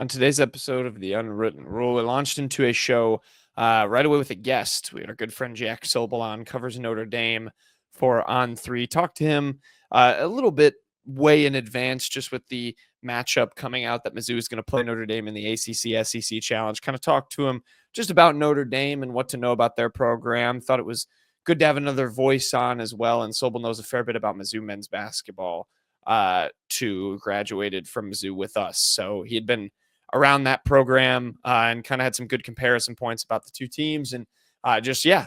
On today's episode of The Unwritten Rule, we launched into a show right away with a guest. We had our good friend Jack Soble on, covers Notre Dame for On 3. Talked to him a little bit way in advance, just with the matchup coming out that Mizzou is going to play Notre Dame in the ACC SEC Challenge. Kind of talked to him just about Notre Dame and what to know about their program. Thought it was good to have another voice on as well. And Soble knows a fair bit about Mizzou men's basketball. Graduated from Mizzou with us. So he had been around that program and kind of had some good comparison points about the two teams and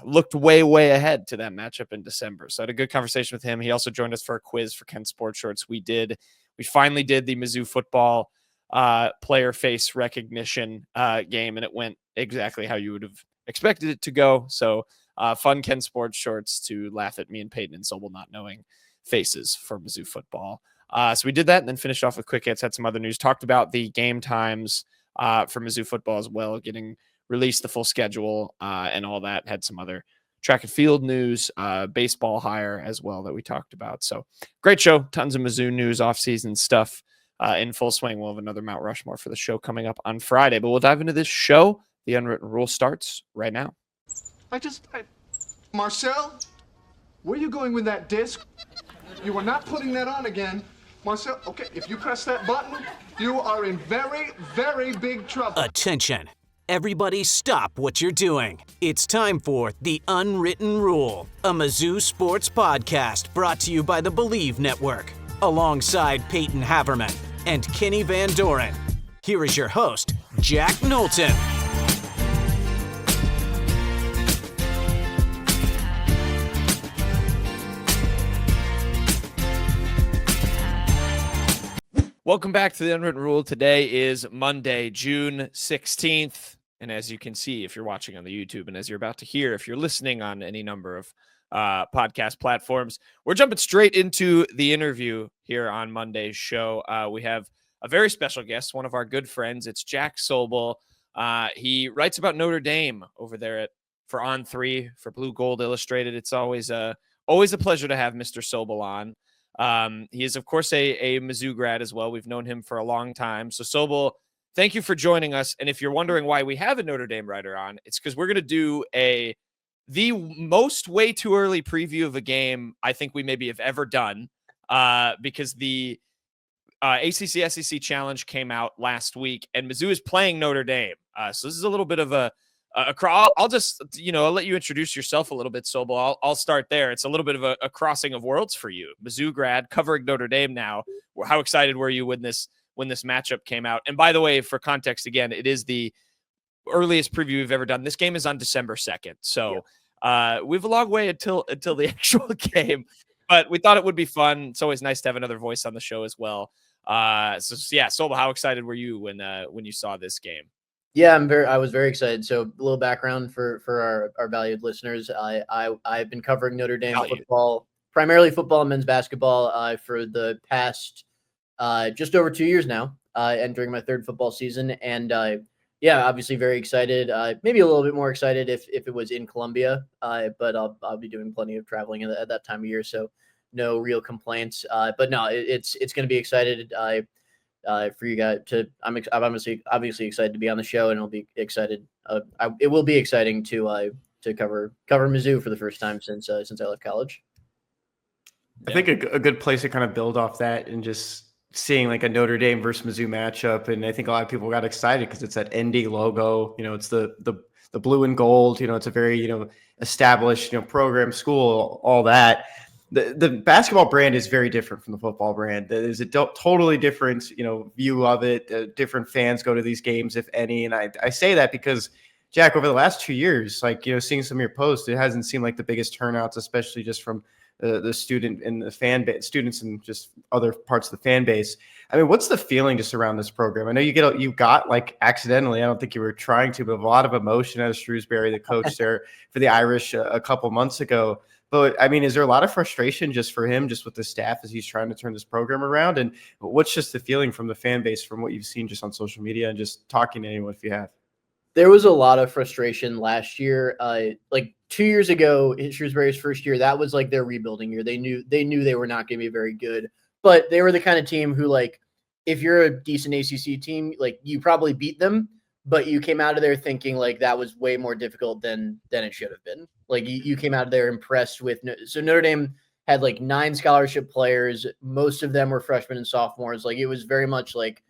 looked way ahead to that matchup in December. So I had a good conversation with him. He also joined us for a quiz for Ken Sports Shorts. We finally did the Mizzou football player face recognition game, and it went exactly how you would have expected it to go. So fun Ken Sports Shorts to laugh at me and Peyton and Sobel not knowing faces for Mizzou football. So we did that and then finished off with quick hits, had some other news, talked about the game times for Mizzou football as well, getting released, the full schedule and all that, had some other track and field news, baseball hire as well that we talked about. So great show, tons of Mizzou news, off-season stuff in full swing. We'll have another Mount Rushmore for the show coming up on Friday, but we'll dive into this show. The Unwritten Rule starts right now. Marcel, where are you going with that disc? You are not putting that on again. Marcel, okay, if you press that button, you are in very big trouble. Attention. Everybody stop what you're doing. It's time for The Unwritten Rule, a Mizzou sports podcast brought to you by the Believe Network, alongside Peyton Haverman and Kenny Van Doren. Here is your host, Jack Knowlton. Welcome back to The Unwritten Rule. Today is Monday, June 16th. And as you can see, if you're watching on the YouTube, and as you're about to hear, if you're listening on any number of podcast platforms, we're jumping straight into the interview here on Monday's show. We have a very special guest, one of our good friends. It's Jack Soble. He writes about Notre Dame over there for On 3 for Blue Gold Illustrated. It's always a pleasure to have Mr. Soble on. He is, of course, a Mizzou grad as well. We've known him for a long time. So, Soble, thank you for joining us. And if you're wondering why we have a Notre Dame writer on, it's because we're going to do the most way too early preview of a game I think we maybe have ever done, because the ACC SEC Challenge came out last week, and Mizzou is playing Notre Dame. So this is a little bit of I'll just, I'll let you introduce yourself a little bit, Soble. I'll start there. It's a little bit of a crossing of worlds for you. Mizzou grad covering Notre Dame now. How excited were you when this matchup came out? And by the way, for context, again, it is the earliest preview we've ever done. This game is on December 2nd. So we have a long way until the actual game, but we thought it would be fun. It's always nice to have another voice on the show as well. Soble, how excited were you when you saw this game? Yeah, I was very excited. So a little background for our valued listeners. I've been covering Notre Dame football, primarily football and men's basketball, for the past just over 2 years now, entering my third football season. And obviously very excited. Maybe a little bit more excited if it was in Columbia, but I'll be doing plenty of traveling at that time of year, so no real complaints. But no, it's going to be excited. For you guys I'm obviously excited to be on the show, and it'll be excited. It will be exciting to cover Mizzou for the first time since I left college. I think a good place to kind of build off that and just seeing like a Notre Dame versus Mizzou matchup, and I think a lot of people got excited because it's that ND logo. It's the blue and gold. It's a very established program, school, all that. The basketball brand is very different from the football brand. There's a totally different, view of it. Different fans go to these games, if any. And I say that because, Jack, over the last 2 years, seeing some of your posts, it hasn't seemed like the biggest turnouts, especially just from the student and the fan base, students and just other parts of the fan base. I mean, what's the feeling just around this program? I know you got like accidentally, I don't think you were trying to, but a lot of emotion out of Shrewsbury, the coach there for the Irish a couple months ago. But I mean, is there a lot of frustration just for him, just with the staff as he's trying to turn this program around? And what's just the feeling from the fan base from what you've seen just on social media and just talking to anyone if you have? There was a lot of frustration last year. Like 2 years ago, Shrewsbury's first year, that was like their rebuilding year. They knew they were not going to be very good, but they were the kind of team who if you're a decent ACC team, like you probably beat them, but you came out of there thinking like that was way more difficult than it should have been. Like you came out of there impressed with. So Notre Dame had like 9 scholarship players. Most of them were freshmen and sophomores. Like it was very much like,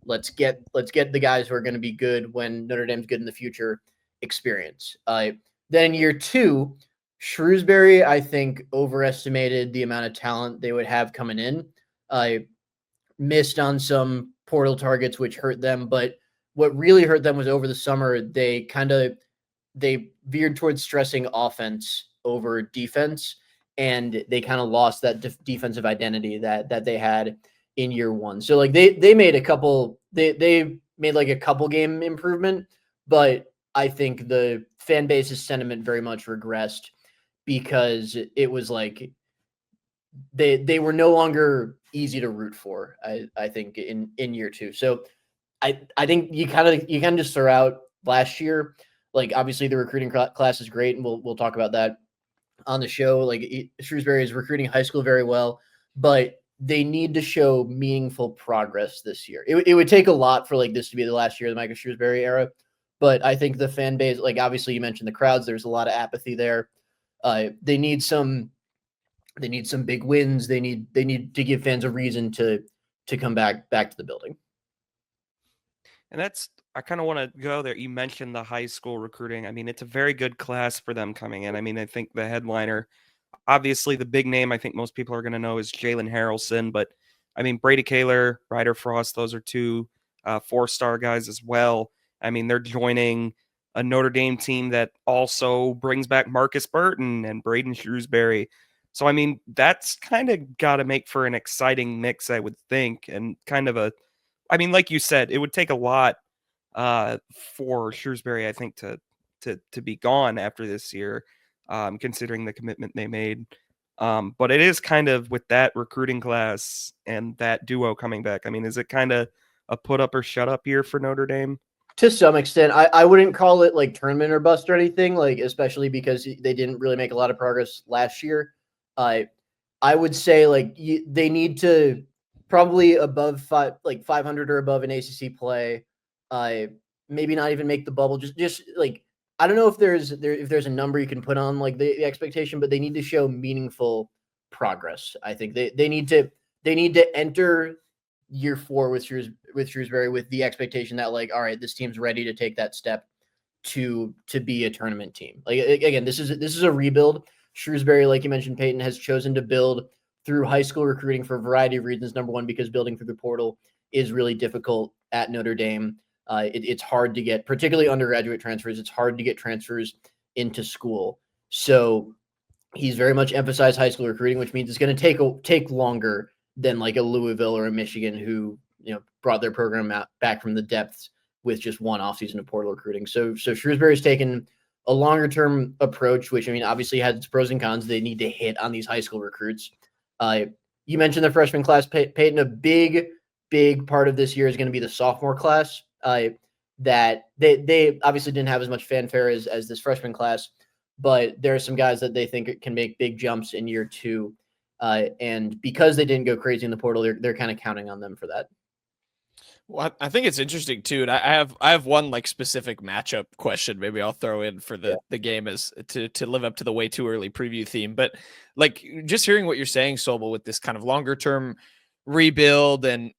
let's get the guys who are going to be good when Notre Dame's good in the future experience. Then year 2, Shrewsbury, I think, overestimated the amount of talent they would have coming in. Missed on some portal targets, which hurt them. But what really hurt them was over the summer, they veered towards stressing offense over defense, and they kind of lost that defensive identity that they had in year 1. So like they made a couple game improvement, but I think the fan base's sentiment very much regressed because it was like they were no longer easy to root for, I think in year 2. So I think you kind of just throw out last year. Like obviously the recruiting class is great, and we'll talk about that on the show. Like Shrewsbury is recruiting high school very well, but they need to show meaningful progress this year. It would take a lot for like this to be the last year of the Michael Shrewsbury era, but I think the fan base, like obviously you mentioned the crowds, there's a lot of apathy there. They need some big wins. They need to give fans a reason to come back to the building. And I kind of want to go there. You mentioned the high school recruiting. I mean, it's a very good class for them coming in. I mean, I think the headliner, obviously the big name I think most people are going to know is Jalen Harrelson, but I mean, Brady Kaler, Ryder Frost, those are 2 4-star guys as well. I mean, they're joining a Notre Dame team that also brings back Marcus Burton and Braden Shrewsbury. So, I mean, that's kind of got to make for an exciting mix, I would think, and kind of like you said, it would take a lot for Shrewsbury, I think, to be gone after this year, considering the commitment they made. But it is kind of with that recruiting class and that duo coming back. I mean, is it kind of a put up or shut up year for Notre Dame? To some extent. I wouldn't call it like tournament or bust or anything, like especially because they didn't really make a lot of progress last year. I would say like they need to probably above 500 or above in ACC play. Maybe not even make the bubble. Just like I don't know if there's a number you can put on like the expectation, but they need to show meaningful progress. I think they need to enter year 4 with Shrewsbury with the expectation that like, all right, this team's ready to take that step to be a tournament team. Like again, this is a rebuild. Shrewsbury, like you mentioned, Peyton, has chosen to build through high school recruiting for a variety of reasons. Number one, because building through the portal is really difficult at Notre Dame. It's hard to get, particularly undergraduate transfers. It's hard to get transfers into school. So he's very much emphasized high school recruiting, which means it's going to take longer than like a Louisville or a Michigan who, brought their program back from the depths with just one offseason of portal recruiting. So Shrewsbury's taken a longer term approach, which I mean, obviously has its pros and cons. They need to hit on these high school recruits. You mentioned the freshman class, Peyton. A big part of this year is going to be the sophomore class. That they obviously didn't have as much fanfare as this freshman class, but there are some guys that they think can make big jumps in year 2. And because they didn't go crazy in the portal, they're kind of counting on them for that. Well, I think it's interesting too. And I have one like specific matchup question. Maybe I'll throw in for the game as to live up to the way too early preview theme. But like just hearing what you're saying, Soble, with this kind of longer term rebuild and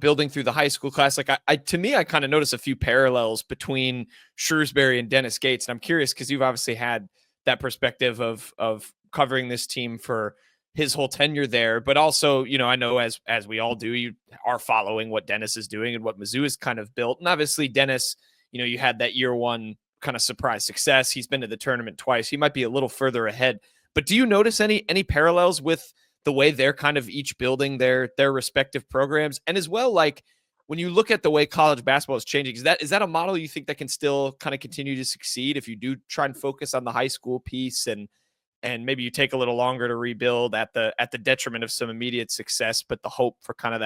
building through the high school class, like I kind of notice a few parallels between Shrewsbury and Dennis Gates. And I'm curious because you've obviously had that perspective of covering this team for his whole tenure there, but also, I know as we all do, you are following what Dennis is doing and what Mizzou has kind of built. And obviously Dennis, you had that year 1 kind of surprise success. He's been to the tournament twice. He might be a little further ahead, but do you notice any parallels with the way they're kind of each building their respective programs? And as well, like when you look at the way college basketball is changing, is that a model you think that can still kind of continue to succeed if you do try and focus on the high school piece and maybe you take a little longer to rebuild at the detriment of some immediate success, but the hope for kind of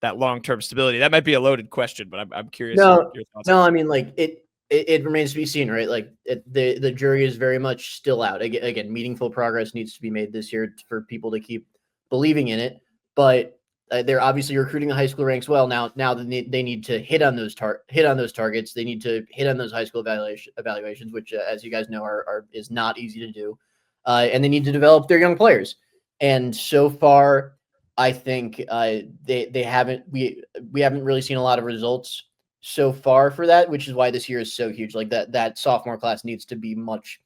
that long-term stability? That might be a loaded question, but I'm curious your thoughts. No, I mean, like it remains to be seen, right? Like the jury is very much still out. Again, meaningful progress needs to be made this year for people to keep believing in it. But they're obviously recruiting the high school ranks well. Now they need to hit on those targets. They need to hit on those high school evaluations, which, as you guys know, is not easy to do. And they need to develop their young players. And so far, I think we haven't really seen a lot of results so far for that, which is why this year is so huge. Like that sophomore class needs to be much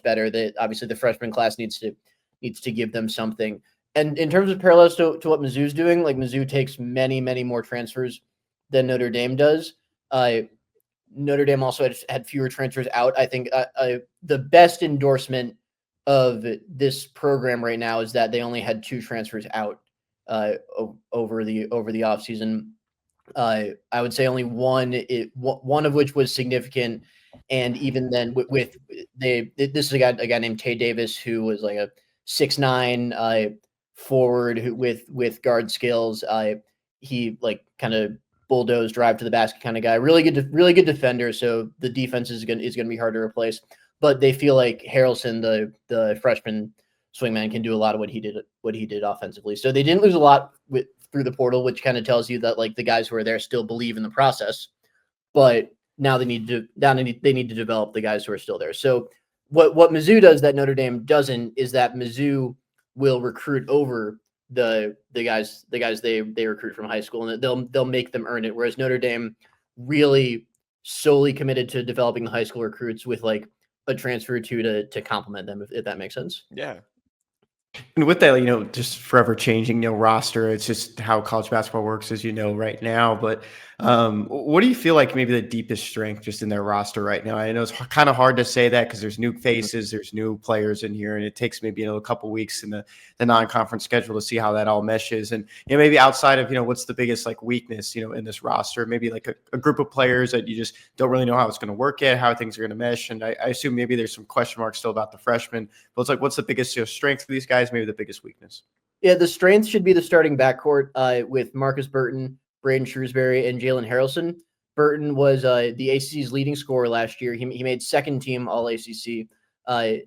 better. That obviously the freshman class needs to give them something. And in terms of parallels to what Mizzou's doing, like Mizzou takes many more transfers than Notre Dame does. Notre Dame also had fewer transfers out. I think the best endorsement of this program right now is that they only had 2 transfers out over the offseason. I would say only one of which was significant, and even then, this is a guy named Tay Davis, who was like a 6'9" forward with guard skills. He like kind of bulldoze, drive to the basket kind of guy. Really good defender. So the defense is gonna be hard to replace. But they feel like Harrelson, the freshman swingman, can do a lot of what he did offensively. So they didn't lose a lot through the portal, which kind of tells you that like the guys who are there still believe in the process. But now they need to develop the guys who are still there. So what Mizzou does that Notre Dame doesn't is that Mizzou will recruit over the guys they recruit from high school, and they'll make them earn it. Whereas Notre Dame really solely committed to developing the high school recruits with like a transfer or two to complement them, if that makes sense. Yeah. And with that, just forever changing, roster, it's just how college basketball works, as you know, right now. But what do you feel like maybe the deepest strength just in their roster right now? I know it's kind of hard to say that because there's new faces, there's new players in here, and it takes maybe a couple weeks in the non-conference schedule to see how that all meshes. And maybe outside of what's the biggest like weakness in this roster, maybe like a group of players that you just don't really know how it's going to work yet, how things are going to mesh. And I assume maybe there's some question marks still about the freshmen, but it's like, what's the biggest strength for these guys? Maybe the biggest weakness. Yeah, the strength should be the starting backcourt with Marcus Burton, Braden Shrewsbury, and Jalen Harrelson. Burton was the ACC's leading scorer last year. He made second team All ACC,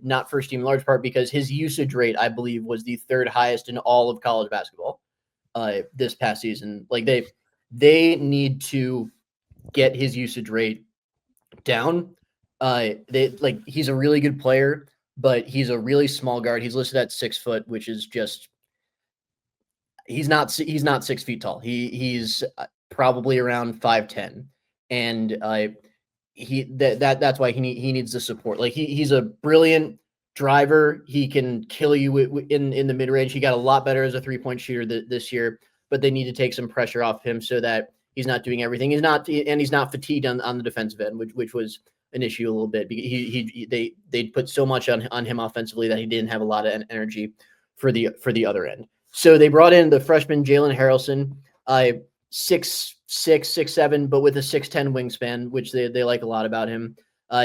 not first team, in large part because his usage rate, I believe, was the 3rd highest in all of college basketball this past season. Like they need to get his usage rate down. He's a really good player, but he's a really small guard. He's listed at 6 foot, which is just he's not 6 feet tall. He's probably around 5'10", and that's why he needs the support. Like he's a brilliant driver. He can kill you in the mid range. He got a lot better as a 3-point shooter this year, but they need to take some pressure off him so that he's not doing everything. He's not fatigued on the defensive end, which was an issue a little bit. They put so much on him offensively that he didn't have a lot of energy for the other end. So they brought in the freshman Jalen Harrelson, 6'6", 6'7", but with a 6'10" wingspan, which they like a lot about him.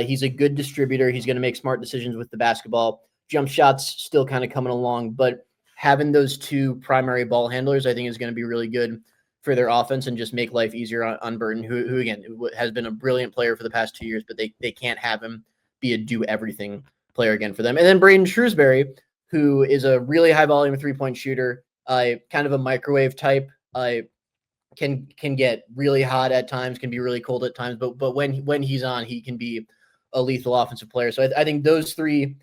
He's a good distributor. He's going to make smart decisions with the basketball. Jump shots still kind of coming along, but having those 2 primary ball handlers, I think, is going to be really good for their offense and just make life easier on Burton, who again has been a brilliant player for the past 2 years, but they can't have him be a do everything player again for them. And then Braden Shrewsbury, who is a really high volume 3-point shooter, kind of a microwave type, can get really hot at times, can be really cold at times, but when he's on, he can be a lethal offensive player. So I think those 3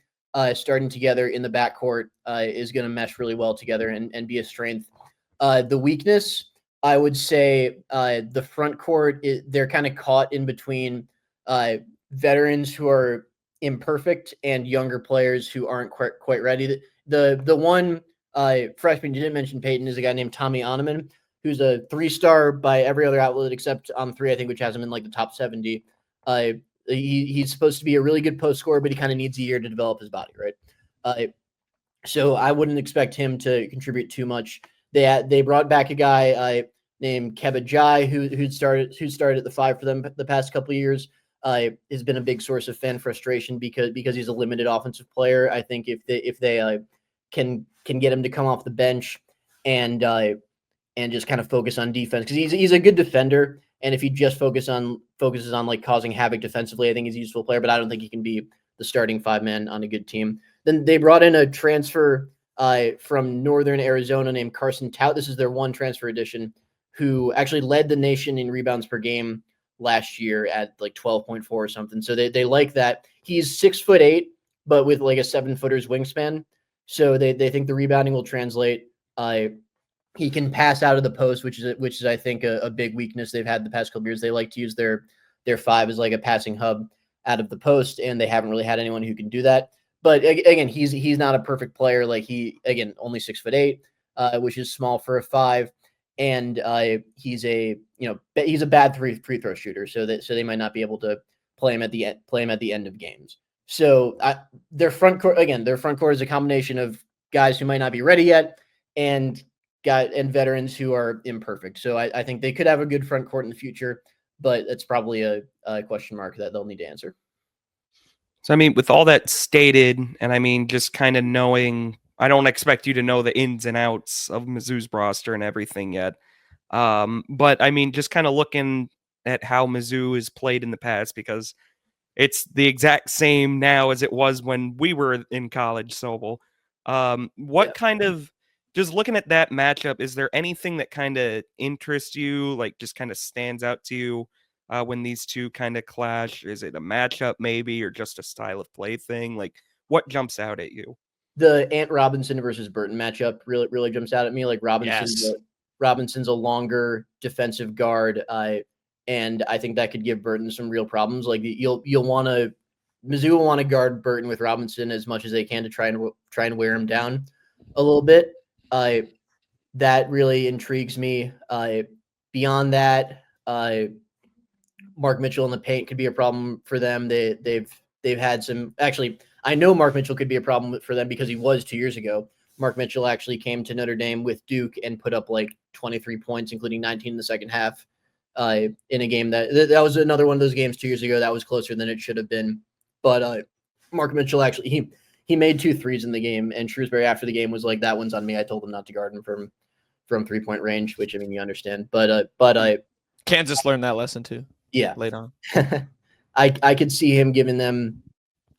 starting together in the backcourt is going to mesh really well together and be a strength. The weakness, I would say, the front court, they're kind of caught in between veterans who are imperfect and younger players who aren't quite ready. The one freshman you didn't mention, Peyton, is a guy named Tommy Oneman, who's a 3-star by every other outlet except On3, I think, which has him in like the top 70. He's supposed to be a really good post scorer, but he kind of needs a year to develop his body, right? So I wouldn't expect him to contribute too much. They brought back a guy named Keba Jai, who started at the 5 for them the past couple of years. Has been a big source of fan frustration because he's a limited offensive player. I think if they can get him to come off the bench and just kind of focus on defense, because he's a good defender, and if he just focuses on like causing havoc defensively, I think he's a useful player. But I don't think he can be the starting 5-man on a good team. Then they brought in a transfer from Northern Arizona named Carson Tout. This is their one transfer edition, who actually led the nation in rebounds per game last year at like 12.4 or something. So they like that. He's 6'8", but with like a 7-footer's wingspan. So they think the rebounding will translate. He can pass out of the post, which is I think a big weakness they've had the past couple years. They like to use their 5 as like a passing hub out of the post, and they haven't really had anyone who can do that. But again, he's not a perfect player. Like only 6'8", which is small for a 5, and he's a bad free throw shooter. So they might not be able to play him at the end of games. So their front court is a combination of guys who might not be ready yet and veterans who are imperfect. So I think they could have a good front court in the future, but it's probably a question mark that they'll need to answer. So, I mean, with all that stated, and I mean, just kind of knowing, I don't expect you to know the ins and outs of Mizzou's roster and everything yet. But I mean, just kind of looking at how Mizzou has played in the past, because it's the exact same now as it was when we were in college, Soble. Kind of, just looking at that matchup, is there anything that kind of interests you, like just kind of stands out to you when these two kind of clash? Is it a matchup maybe, or just a style of play thing? Like, what jumps out at you? The Ant Robinson versus Burton matchup really jumps out at me. Like Robinson's a longer defensive guard, and I think that could give Burton some real problems. Like Mizzou will want to guard Burton with Robinson as much as they can to try and wear him down a little bit. That really intrigues me. Beyond that, Mark Mitchell in the paint could be a problem for them. They've had some, actually, I know Mark Mitchell could be a problem for them because he was 2 years ago. Mark Mitchell actually came to Notre Dame with Duke and put up like 23 points, including 19 in the second half, in a game that was another one of those games 2 years ago that was closer than it should have been. But Mark Mitchell actually, he made 2 threes in the game, and Shrewsbury after the game was like, "That one's on me. I told him not to guard him from 3-point range," which I mean, you understand. But Kansas learned that lesson too. Yeah, late on. I could see him giving them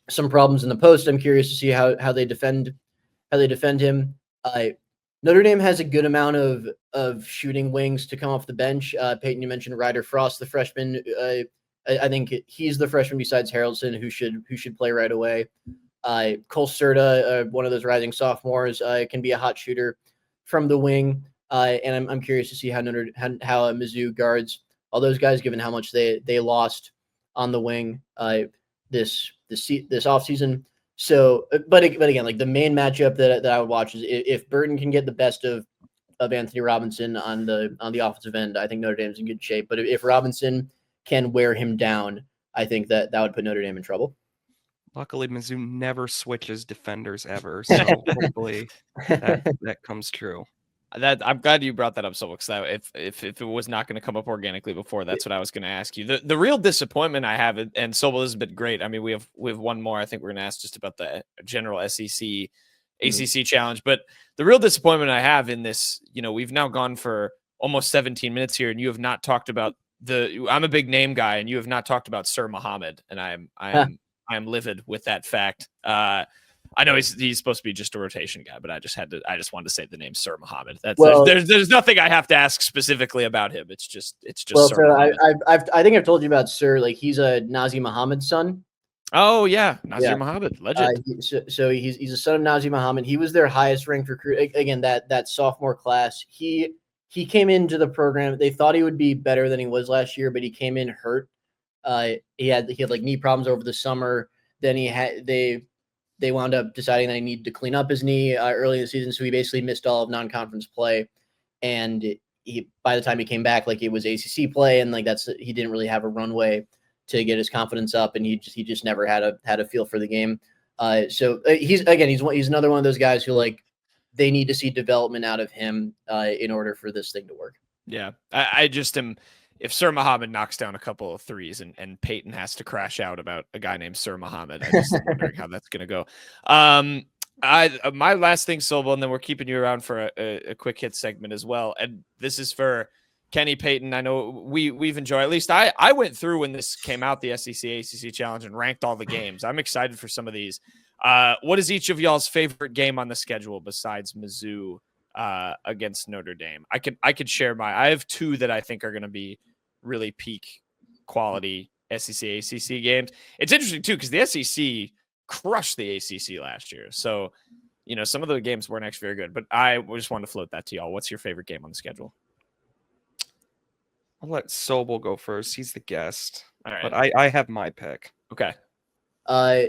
some problems in the post. I'm curious to see how they defend him. Notre Dame has a good amount of shooting wings to come off the bench. Peyton, you mentioned Ryder Frost, the freshman. I think he's the freshman besides Harrelson who should play right away. Cole Serta, one of those rising sophomores, can be a hot shooter from the wing. And I'm curious to see how Mizzou guards all those guys, given how much they lost on the wing this offseason. So, but again, like the main matchup that I would watch is if Burton can get the best of Anthony Robinson on the offensive end, I think Notre Dame's in good shape. But if Robinson can wear him down, I think that would put Notre Dame in trouble. Luckily, Mizzou never switches defenders ever, so hopefully that comes true. I'm glad you brought that up, so because if it was not going to come up organically before, that's what I was going to ask you. The real disappointment I have, and Soble has been great. I mean, we have one more. I think we're going to ask just about the general SEC ACC challenge, but the real disappointment I have in this, we've now gone for almost 17 minutes here, and you have not talked about I'm a big name guy, and you have not talked about Sir Muhammad, and I am livid with that fact. I know he's supposed to be just a rotation guy, but I just wanted to say the name Sir Muhammad. There's nothing I have to ask specifically about him. It's just well, Sir so Muhammad. I think I've told you about Sir. Like he's a Nazi Muhammad's son. Oh yeah, Nazir Muhammad, legend. So he's a son of Nazi Muhammad. He was their highest ranked recruit. Again, that sophomore class. He came into the program. They thought he would be better than he was last year, but he came in hurt. He had like knee problems over the summer. Then they wound up deciding that he needed to clean up his knee early in the season. So he basically missed all of non-conference play. And by the time he came back, like it was ACC play. And like he didn't really have a runway to get his confidence up. And he just never had a feel for the game. So he's another one of those guys who like, they need to see development out of him in order for this thing to work. Yeah. I just am, if Sir Muhammad knocks down a couple of threes and Peyton has to crash out about a guy named Sir Muhammad, I just wondering how that's going to go. My last thing, Soble, and then we're keeping you around for a quick hit segment as well. And this is for Kenny Peyton. I know we've enjoyed, at least I went through when this came out, the SEC ACC challenge, and ranked all the games. I'm excited for some of these. What is each of y'all's favorite game on the schedule besides Mizzou against Notre Dame? I could share I have two that I think are going to be really peak quality SEC ACC games. It's interesting too because the SEC crushed the ACC last year, so some of the games weren't actually very good. But I just wanted to float that to y'all. What's your favorite game on the schedule? I'll let Soble go first. He's the guest. All right. But I have my pick. Okay. I'm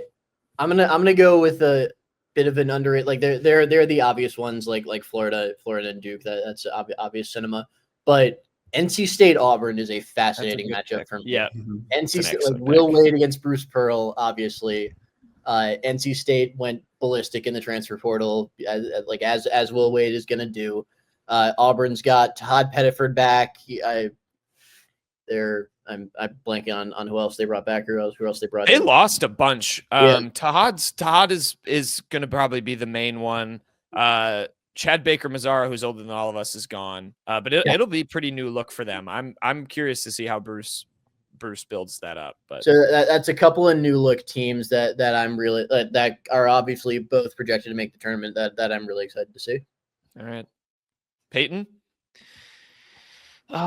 gonna go with a bit of an underrated. Like they're the obvious ones, like Florida and Duke. That's obvious cinema. But NC State Auburn is a fascinating matchup for me. Yeah. NC State, like Will Wade against Bruce Pearl, obviously. NC State went ballistic in the transfer portal, as Will Wade is gonna do. Auburn's got Todd Pettiford back. I'm blanking on who else they brought back. Who else they brought? They in. lost a bunch. Yeah. Todd is going to probably be the main one. Chad Baker Mazzara, who's older than all of us, is gone. But it'll be pretty new look for them. I'm curious to see how Bruce builds that up. But so that's a couple of new look teams that I'm really that are obviously both projected to make the tournament. That I'm really excited to see. All right, Peyton.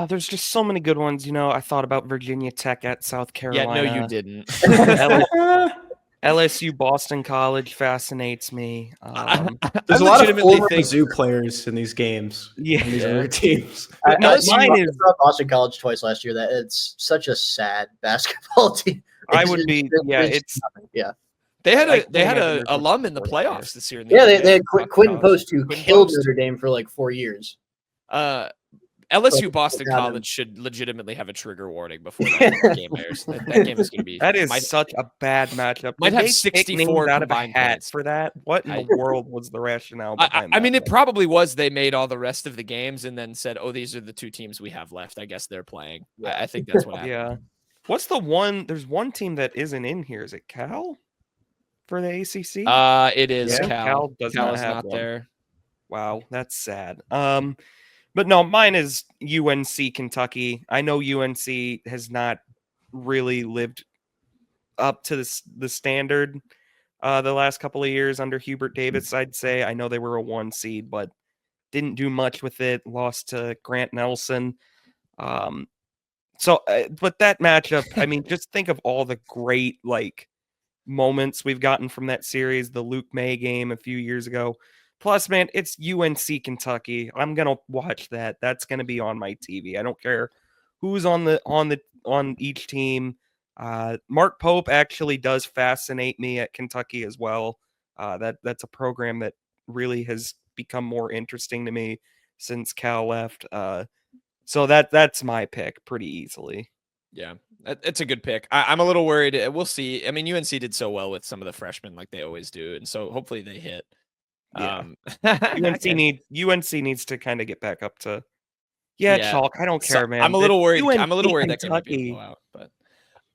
There's just so many good ones. I thought about Virginia Tech at South Carolina. Yeah, no, you didn't. LSU Boston College fascinates me. There's a lot of former Mizzou players in these games. Yeah, in these other teams. Mine is Boston College twice last year. That it's such a sad basketball team. They had a alum in the playoffs this year. They had Quentin Post, who killed Notre Dame for like 4 years. LSU Boston College should legitimately have a trigger warning before that game airs. That game is going to be. That is such a bad matchup. Might have 64 out of a combined hat points for that. What in the world was the rationale behind that? I mean, it probably was they made all the rest of the games and then said, "Oh, these are the two teams we have left. I guess they're playing." I think that's what happened. Yeah. What's the one? There's one team that isn't in here. Is it Cal for the ACC? It is Cal. Cal does Cal not is have not one. there. Wow, that's sad. But no, mine is UNC Kentucky. I know UNC has not really lived up to the standard the last couple of years under Hubert Davis, I'd say. I know they were a 1 seed, but didn't do much with it. Lost to Grant Nelson. But that matchup, I mean, just think of all the great moments we've gotten from that series. The Luke May game a few years ago. Plus, man, it's UNC Kentucky. I'm gonna watch that. That's gonna be on my TV. I don't care who's on each team. Mark Pope actually does fascinate me at Kentucky as well. That's a program that really has become more interesting to me since Cal left. So that's my pick pretty easily. Yeah, it's a good pick. I'm a little worried. We'll see. I mean, UNC did so well with some of the freshmen like they always do, and so hopefully they hit. Yeah. UNC needs to kind of get back up to chalk. I don't care, man. I'm a little worried. UNC I'm a little worried that could be a blowout. But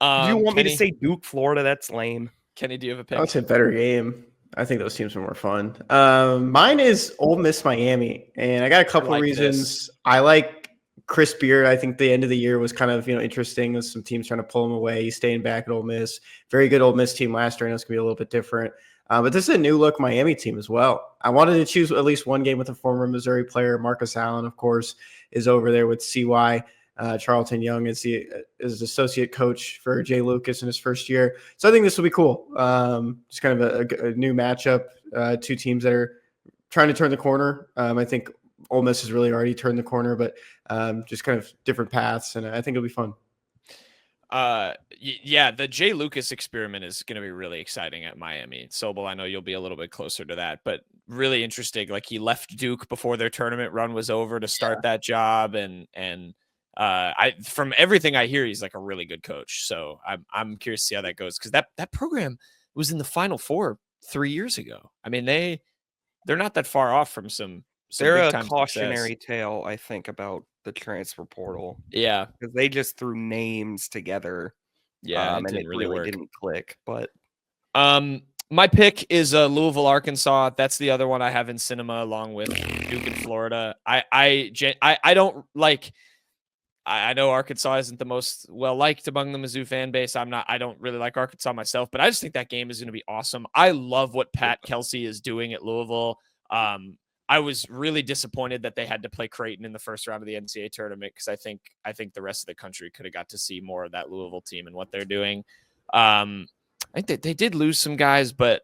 do you want me to say Duke, Florida? That's lame. Kenny, do you have a pick? I would say better game. I think those teams are more fun. Mine is Ole Miss Miami, and I got a couple of reasons. I like Chris Beard. I think the end of the year was kind of interesting with some teams trying to pull him away. He's staying back at Ole Miss. Very good Ole Miss team last year. I know it's gonna be a little bit different. But this is a new look Miami team as well. I wanted to choose at least one game with a former Missouri player. Marcus Allen, of course, is over there with CY. Charlton Young is associate coach for Jay Lucas in his first year. So I think this will be cool. Just kind of a new matchup. Two teams that are trying to turn the corner. I think Ole Miss has really already turned the corner, but just kind of different paths. And I think it'll be fun. The Jay Lucas experiment is going to be really exciting at Miami. Soble, I know you'll be a little bit closer to that, but really interesting. Like he left Duke before their tournament run was over to start that job, and from everything I hear, he's like a really good coach. So I'm curious to see how that goes because that program was in the Final Four 3 years ago. I mean they're not that far off from some. They're a cautionary tale, I think, about the transfer portal. Yeah, because they just threw names together. Yeah, and it really didn't click. But my pick is Louisville, Arkansas. That's the other one I have in cinema, along with Duke and Florida. I don't like. I know Arkansas isn't the most well liked among the Mizzou fan base. I don't really like Arkansas myself, but I just think that game is going to be awesome. I love what Pat Kelsey is doing at Louisville. I was really disappointed that they had to play Creighton in the first round of the NCAA tournament because I think the rest of the country could have got to see more of that Louisville team and what they're doing. I think they did lose some guys, but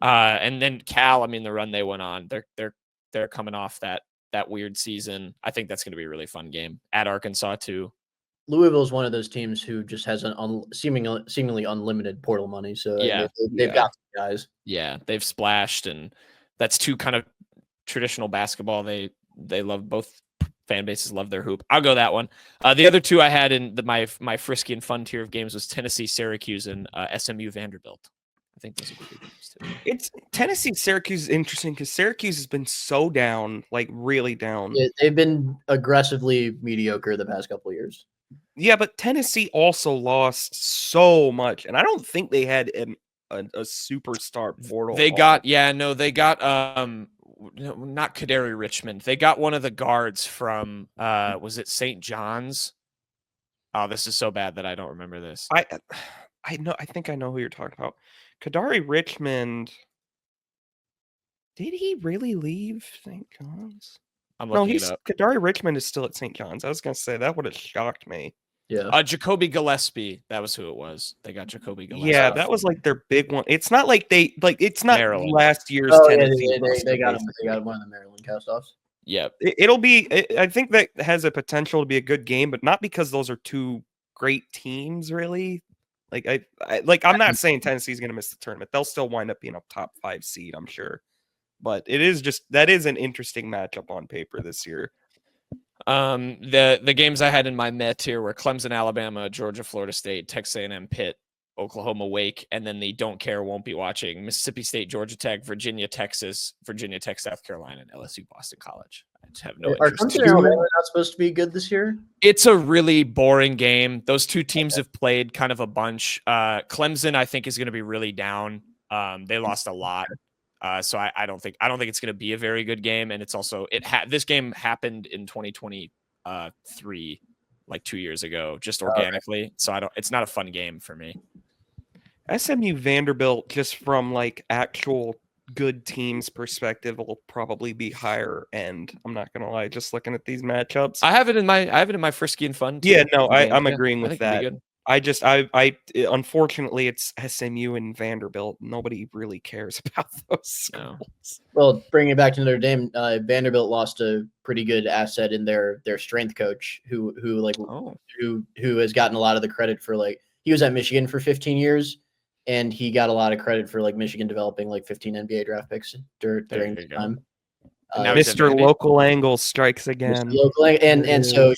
and then Cal, I mean, the run they went on, they're coming off that weird season. I think that's going to be a really fun game at Arkansas too. Louisville is one of those teams who just has an seemingly unlimited portal money. So Yeah, they've got some guys. Yeah, they've splashed, and that's too kind of traditional basketball. They love, both fan bases love their hoop. I'll go that one. The other two I had in my frisky and fun tier of games was Tennessee, Syracuse, and SMU, Vanderbilt. I think those are good games too. It's Tennessee, Syracuse is interesting because Syracuse has been so down, like really down. Yeah, they've been aggressively mediocre the past couple of years. Yeah, but Tennessee also lost so much, and I don't think they had a superstar portal. They got not Kaderi Richmond. They got one of the guards from was it St. John's? Oh, this is so bad that I don't remember this. I think I know who you're talking about. Kadari Richmond. Did he really leave St. John's? Kadari Richmond is still at St. John's. I was gonna say that would have shocked me. Yeah. Jacoby Gillespie. That was who it was. They got Jacoby Gillespie. Yeah, that was like their big one. It's not like it's not Maryland. Last year's Tennessee. They got him. They got one of the Maryland castoffs. Yep. It'll be. I think that has a potential to be a good game, but not because those are two great teams, really. I'm not saying Tennessee's going to miss the tournament. They'll still wind up being a top 5 seed, I'm sure. But that is an interesting matchup on paper this year. The games I had in my Met here were Clemson, Alabama, Georgia, Florida State, Texas A&M, Pitt, Oklahoma, Wake, and then the don't care, won't be watching Mississippi State, Georgia Tech, Virginia Tech, South Carolina, and LSU, Boston College. I just have no Are interest. Clemson and Alabama not supposed to be good this year? It's a really boring game. Those two teams have played kind of a bunch. Clemson, I think, is going to be really down. They lost a lot. So I don't think it's going to be a very good game. And it's also this game happened in 2023, like 2 years ago, just organically. Okay. So it's not a fun game for me. SMU Vanderbilt, just from like actual good teams perspective, will probably be higher end. I'm not gonna lie, just looking at these matchups. I have it in my frisky and fun team. Yeah, no, I'm agreeing with that. I unfortunately it's SMU and Vanderbilt. Nobody really cares about those schools. No. Well, bringing it back to Notre Dame, Vanderbilt lost a pretty good asset in their strength coach, who has gotten a lot of the credit for, like, he was at Michigan for 15 years, and he got a lot of credit for, like, Michigan developing like 15 NBA draft picks during the time. Mr. Local Angle strikes again. So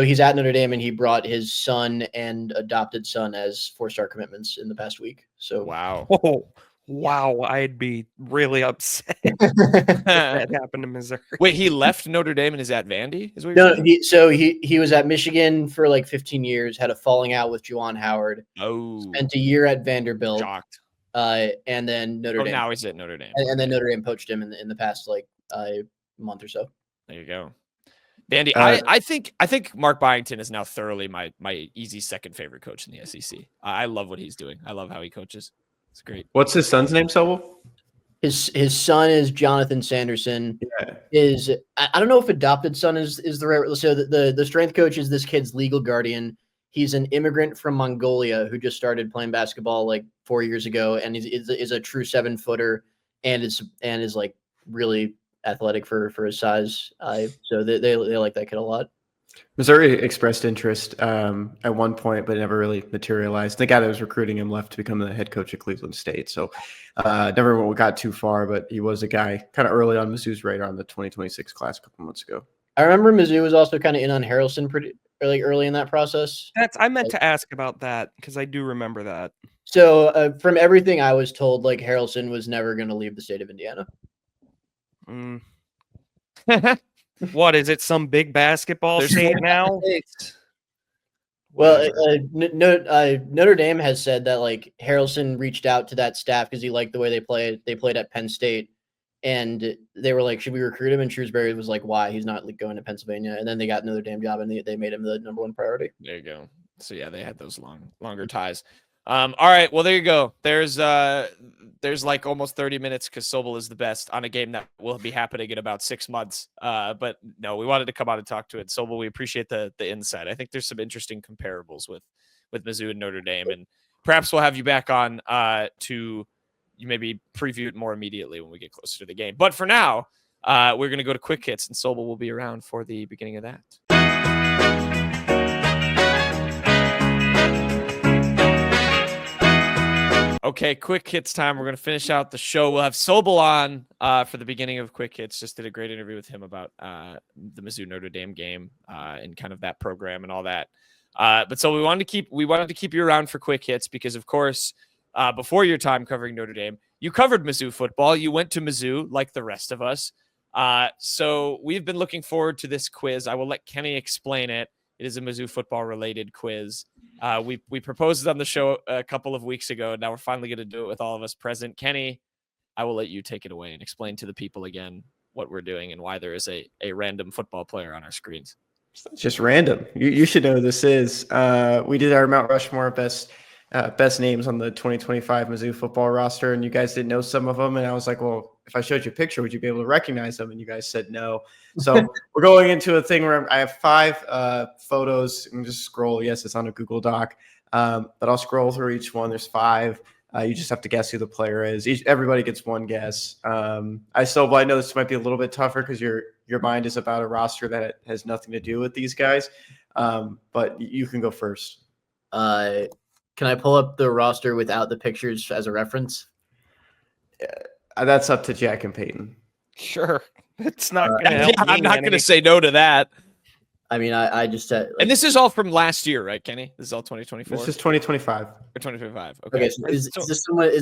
he's at Notre Dame, and he brought his son and adopted son as 4-star commitments in the past week. So wow, I'd be really upset if that happened to Missouri. Wait, he left Notre Dame and is at Vandy? Is what you're saying? He was at Michigan for like 15 years, had a falling out with Juwan Howard. Spent a year at Vanderbilt. Shocked. And then Notre Dame. Now he's at Notre Dame. And then Notre Dame poached him in the past month or so. There you go. Vandy, I think Mark Byington is now thoroughly my easy second favorite coach in the SEC. I love what he's doing. I love how he coaches. It's great. What's his son's name, Soble? His son is Jonathan Sanderson. Yeah. I don't know if adopted son is the right. So the strength coach is this kid's legal guardian. He's an immigrant from Mongolia who just started playing basketball like 4 years ago, and is a true 7-footer, and is like really athletic for his size. So they like that kid a lot. Missouri expressed interest at one point, but never really materialized. The guy that was recruiting him left to become the head coach at Cleveland State. So never got too far, but he was a guy kind of early on Mizzou's radar in the 2026 class a couple months ago. I remember Mizzou was also kind of in on Harrelson pretty early in that process. I meant to ask about that because I do remember that. So from everything I was told, like, Harrelson was never going to leave the state of Indiana. What is it? Some big basketball state now? Well, Notre Dame has said that, like, Harrelson reached out to that staff because he liked the way they played. They played at Penn State, And they were like, should we recruit him? And Shrewsbury was like, why? He's not like going to Pennsylvania. And then they got Notre Dame job, and they made him the number one priority. There you go. So yeah, they had those longer ties. All right, well there you go. There's like almost 30 minutes because Soble is the best on a game that will be happening in about 6 months. But no, we wanted to come on and talk to it. Soble, we appreciate the insight. I think there's some interesting comparables with Mizzou and Notre Dame, and perhaps we'll have you back on to you maybe preview it more immediately when we get closer to the game. But for now, we're going to go to quick hits, and Soble will be around for the beginning of that. Okay, quick hits time. We're going to finish out the show. We'll have Soble on for the beginning of quick hits. Just did a great interview with him about the Mizzou Notre Dame game and kind of that program and all that. But so we wanted to keep you around for quick hits because, of course, before your time covering Notre Dame, you covered Mizzou football. You went to Mizzou like the rest of us. So we've been looking forward to this quiz. I will let Kenny explain it. It is a Mizzou football related quiz. We proposed it on the show a couple of weeks ago, and now we're finally going to do it with all of us present. Kenny, I will let you take it away and explain to the people again what we're doing and why there is a random football player on our screens. It's just random. You should know who this is. We did our Mount Rushmore best names on the 2025 Mizzou football roster, and you guys didn't know some of them. And I was like, well, if I showed you a picture, would you be able to recognize them? And you guys said no. So we're going into a thing where I have 5 photos and just scroll. Yes, it's on a Google Doc, but I'll scroll through each one. There's 5. You just have to guess who the player is. Everybody gets one guess. I know this might be a little bit tougher because your mind is about a roster that has nothing to do with these guys. But you can go first. Can I pull up the roster without the pictures as a reference? That's up to Jack and Peyton. Sure. It's not going to help. Yeah, I'm not going to say no to that. I mean, I just said. And this is all from last year, right, Kenny? This is all 2024? This is 2025. Or 2025. Okay. So is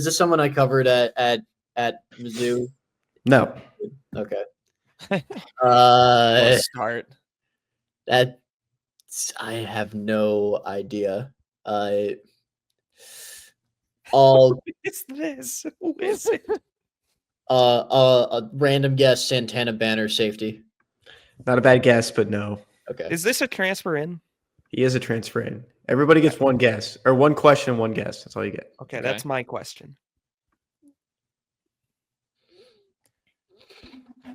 this someone I covered at Mizzou? No. Okay. Start. I have no idea. Who is this? Who is it? A random guess, Santana Banner safety. Not a bad guess, but no. Okay. Is this a transfer in? He is a transfer in. Everybody gets one guess, or one question, one guess. That's all you get. Okay, that's my question.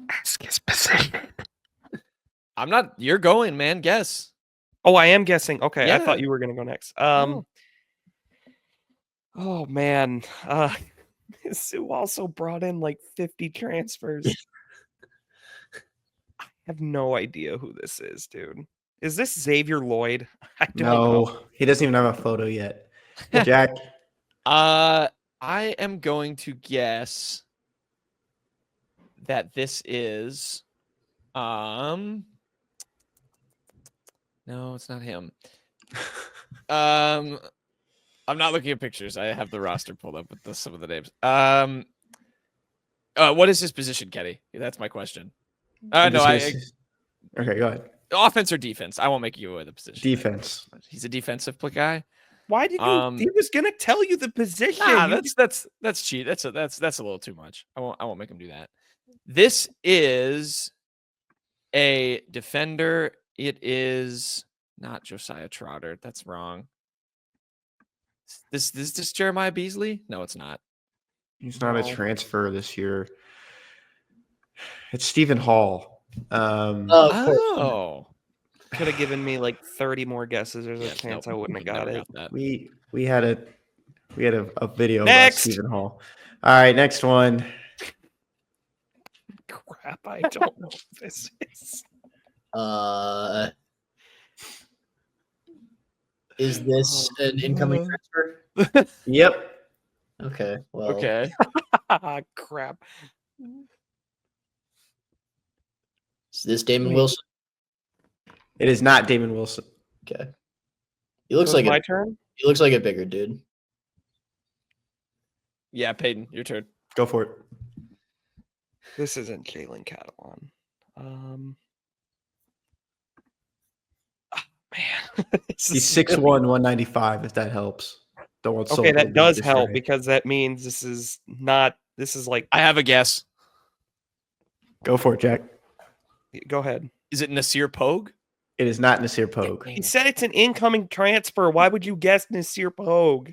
Ask his position. I'm not. You're going, man. Guess. Oh, I am guessing. Okay, Yeah. I thought you were going to go next. Oh man. Mizzou also brought in like 50 transfers. I have no idea who this is, dude. Is this Xavier Lloyd? I don't know. He doesn't even have a photo yet. Jack. I am going to guess that this is no, it's not him. I'm not looking at pictures. I have the roster pulled up with some of the names. What is his position, Kenny? That's my question. No, Okay, go ahead. Offense or defense? I won't make you away the position. Defense. He's a defensive guy. Why did you? He was gonna tell you the position. Nah, that's cheat. That's a little too much. I won't make him do that. This is a defender. It is not Josiah Trotter. That's wrong. This Jeremiah Beasley? No, it's not. He's not a transfer this year. It's Stephen Hall. Oh. Could have given me like 30 more guesses. There's a chance I wouldn't have got it. We had a video Next. about Stephen Hall. All right, next one. Crap, I don't know what this is. Is this an incoming transfer? Yep. Okay. Well. Okay. Crap. Is this Damon Wilson? It is not Damon Wilson. Okay. He looks like my turn. He looks like a bigger dude. Yeah, Peyton, your turn. Go for it. This isn't Jalen Catalan. Man. He's 6'1", 195, if that helps. Okay, that does help because that means this is like I have a guess. Go for it, Jack. Go ahead. Is it Nasir Pogue? It is not Nasir Pogue. He said it's an incoming transfer. Why would you guess Nasir Pogue?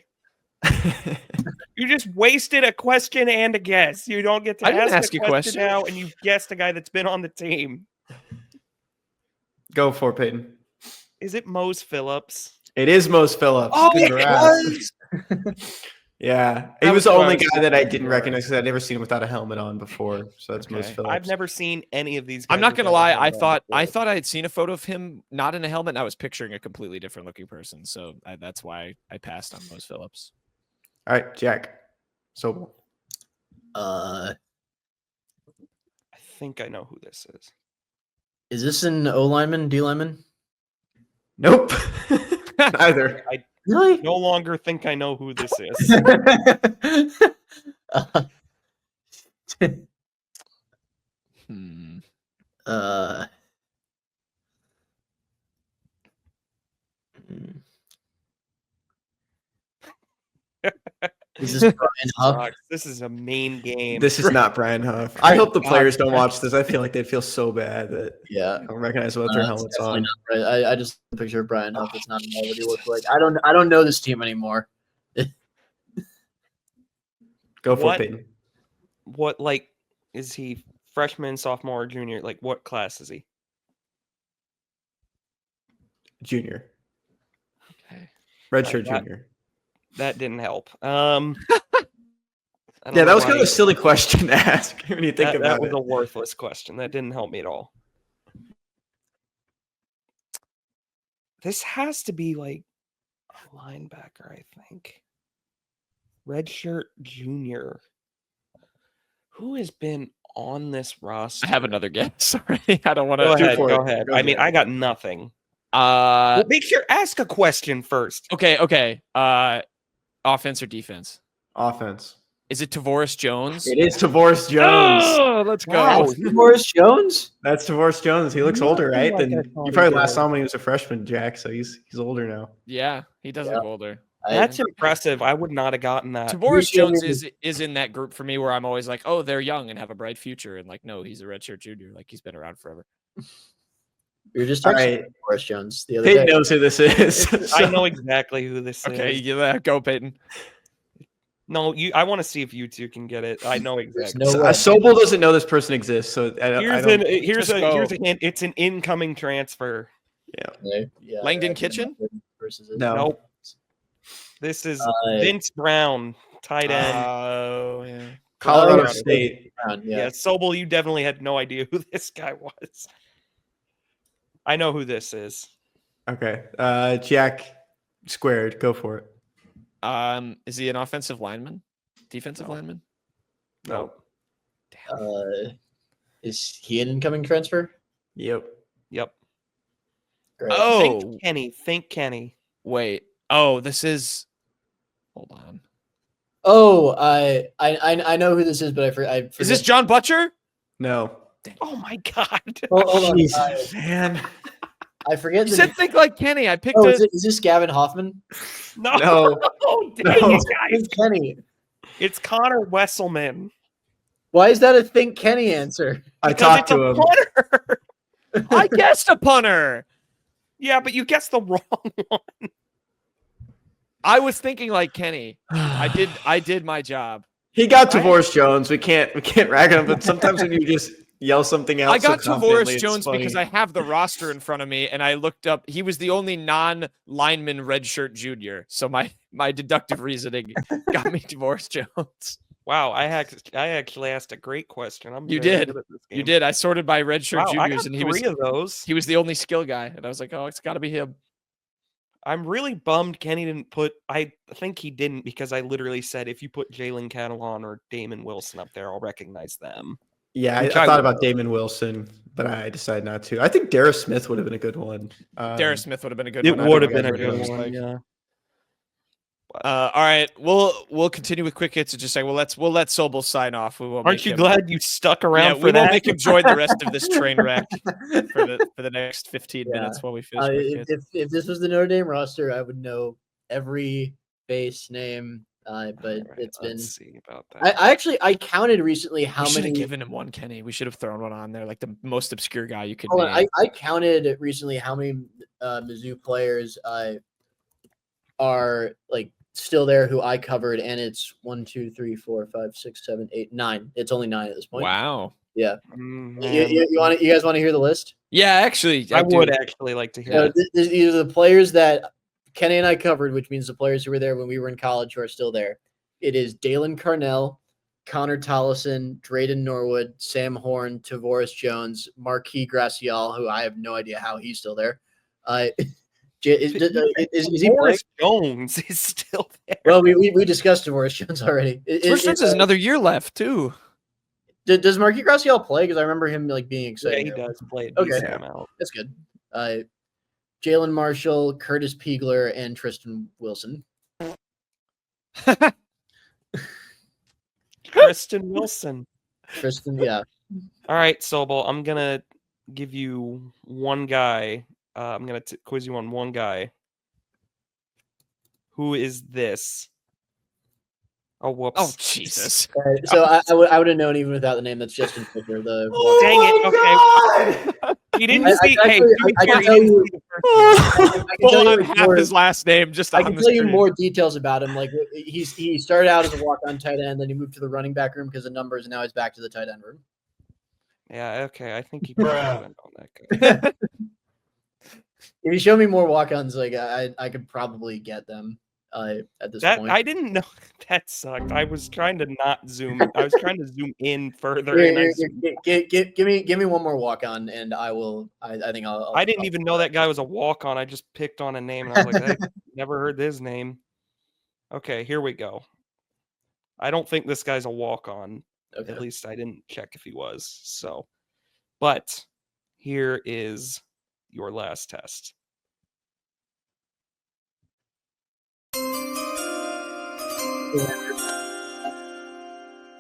You just wasted a question and a guess. You don't get to I didn't ask ask a a question question. now, and you've guessed a guy that's been on the team. Go for it, Peyton. Is it Mose Phillips? It is Mose Phillips. Oh, Congrats. Yeah, he That was was the what I only was guy that I looking didn't for. recognize because I'd never seen him without a helmet on before. So that's Mose Okay. Phillips. I've never seen any of these guys. I'm not gonna without a lie. helmet on I before. thought I had seen a photo of him not in a helmet, and I was picturing a completely different looking person. So that's why I passed on Mose Phillips. All right, Jack. Soble. I think I know who this is. Is this an O lineman, D lineman? Nope. Neither. Really? No longer think I know who this is. Hmm. Is this Brian Huff? Sucks. This is a main game. This is not Brian Huff. I hope the players don't watch this. I feel like they'd feel so bad that Yeah. they don't recognize what their helmets on. Right. I just picture Brian Huff. It's not what he looks like. I don't know this team anymore. Go for What? it, Peyton. What, like, is he freshman, sophomore, or junior? Like, what class is he? Junior. Okay. Redshirt that- junior. That didn't help. Yeah, that was kind of a silly question to ask when you think that about was it. a worthless question. That didn't help me at all. This has to be like a linebacker, I think. Redshirt junior. Who has been on this roster? I have another guess already. I don't want Go to. ahead. for Go it. ahead. Go I mean, ahead. I got nothing. Uh, Make sure ask a question first. okay. Offense or defense? Offense. Is it Tavoris Jones? It is Tavoris Jones. Oh, let's go. Wow, Boris Jones? That's Tavoris Jones. He looks older, right? Nothing Than like I thought you he probably last did. saw him when he was a freshman, Jack. So he's older now. Yeah, he does look older. That's impressive. I would not have gotten that. Tavoris Jones appreciate is in that group for me where I'm always like, oh, they're young and have a bright future, and like, no, he's a redshirt junior. Like he's been around forever. You're just All talking right. about Boris Jones the other Peyton day. knows who this is. I know exactly who this Okay, is. you go, Peyton. No, I want to see if you two can get it. I know exactly. no way. Sobel doesn't know this person exists, so Here's Just a go. hint. It's an incoming transfer. Yeah, Langdon I Kitchen? versus it. No. Nope. This is Uh, Vince Brown, tight end. Oh, yeah. Colorado Oh, State. Brown, yeah, yeah. Sobel, you definitely had no idea who this guy was. I know who this is. Okay. Jack squared. Go for it. Is he an offensive lineman? Defensive lineman? No. Is he an incoming transfer? Yep. Yep. Great. Oh, Think Kenny. Think Kenny. wait. Oh, this is. Hold on. Oh, I know who this is, but I forget. Is this John Butcher? No. Oh my God. Hold on. Jesus, man. I forget. You The said name. think like Kenny. I picked Oh, it. is this Gavin Hoffman? No. No. Oh, dang No. it, guys. Think Kenny. It's Connor Wesselman. Why is that a think Kenny answer? I Because talked it's to a him. punter. I guessed a punter. Yeah, but you guessed the wrong one. I was thinking like Kenny. I did my job. He got Tavoris Jones. We can't rag on him, but sometimes when you just yell something out, I got so confidently, Tavoris it's Jones funny. because I have the roster in front of me, and I looked up. He was the only non-lineman redshirt junior. So my deductive reasoning got me Tavoris Jones. Wow, I actually asked a great question. You very did. good at this You game. did. I sorted by redshirt Wow, I juniors, got and three of those. he was the only skill guy, and I was like, oh, it's got to be him. I'm really bummed Kenny didn't put. I think he didn't because I literally said if you put Jalen Catalon or Damon Wilson up there, I'll recognize them. Yeah, I Which I thought would- about Damon Wilson, but I decided not to. I think Darius Smith would have been a good one. Darius Smith would have been a good It one. would have I don't been a know what good it one. was like. Yeah. All right, we'll continue with quick hits and just say, we'll let Sobel sign off. We won't. Aren't make you him- glad you stuck around Yeah, for we that? won't make him join the rest of this train wreck for the next 15 Yeah. minutes while we finish quick hits. If this was the Notre Dame roster, I would know every base name But All right, it's been. let's see about that. I counted recently how we should many. have given him one, Kenny. We should have thrown one on there, like the most obscure guy you could Hold name. on, I counted recently how many Mizzou players are like still there who I covered, and it's 1, 2, 3, 4, 5, 6, 7, 8, 9. It's only 9 at this point. Wow. Yeah. Man, You guys want to hear the list? Yeah, actually, I would do. actually like to hear Yeah. that. These are the players that Kenny and I covered, which means the players who were there when we were in college who are still there. It is Dalen Carnell, Connor Tollison, Drayden Norwood, Sam Horn, Tavoris Jones, Marquis Gracial, who I have no idea how he's still there. Is he playing? Boris Jones is still there. Well, we discussed Tavoris Jones already. First Jones has another year left too. Does Marquis Gracial play? Because I remember him like being Yeah, excited. he does play a Okay. decent amount. That's good. Jalen Marshall, Curtis Piegler, and Tristan Wilson. Kristen Wilson. Tristan, yeah. All right, Soble, I'm gonna give you one guy. I'm gonna quiz you on one guy. Who is this? Oh, whoops. Oh, Jesus. So I would have known even without the name. That's Justin Fisher. Dang it. Okay. He didn't see. I can tell you. I can Pull tell on you half more, his last name just I on can the tell you screen. more details about him. Like he started out as a walk-on tight end, then he moved to the running back room because of numbers, and now he's back to the tight end room. Yeah, okay. I think he probably went on that guy. If you show me more walk-ons, like I could probably get them at this point. I didn't know that sucked. I was trying to not zoom. I was trying to zoom in further. Give me one more walk-on, and I will. I think I'll. I didn't even know that guy was a walk-on. I just picked on a name, and I was like, I never heard his name. Okay, here we go. I don't think this guy's a walk-on. Okay. At least I didn't check if he was. So, but here is your last test.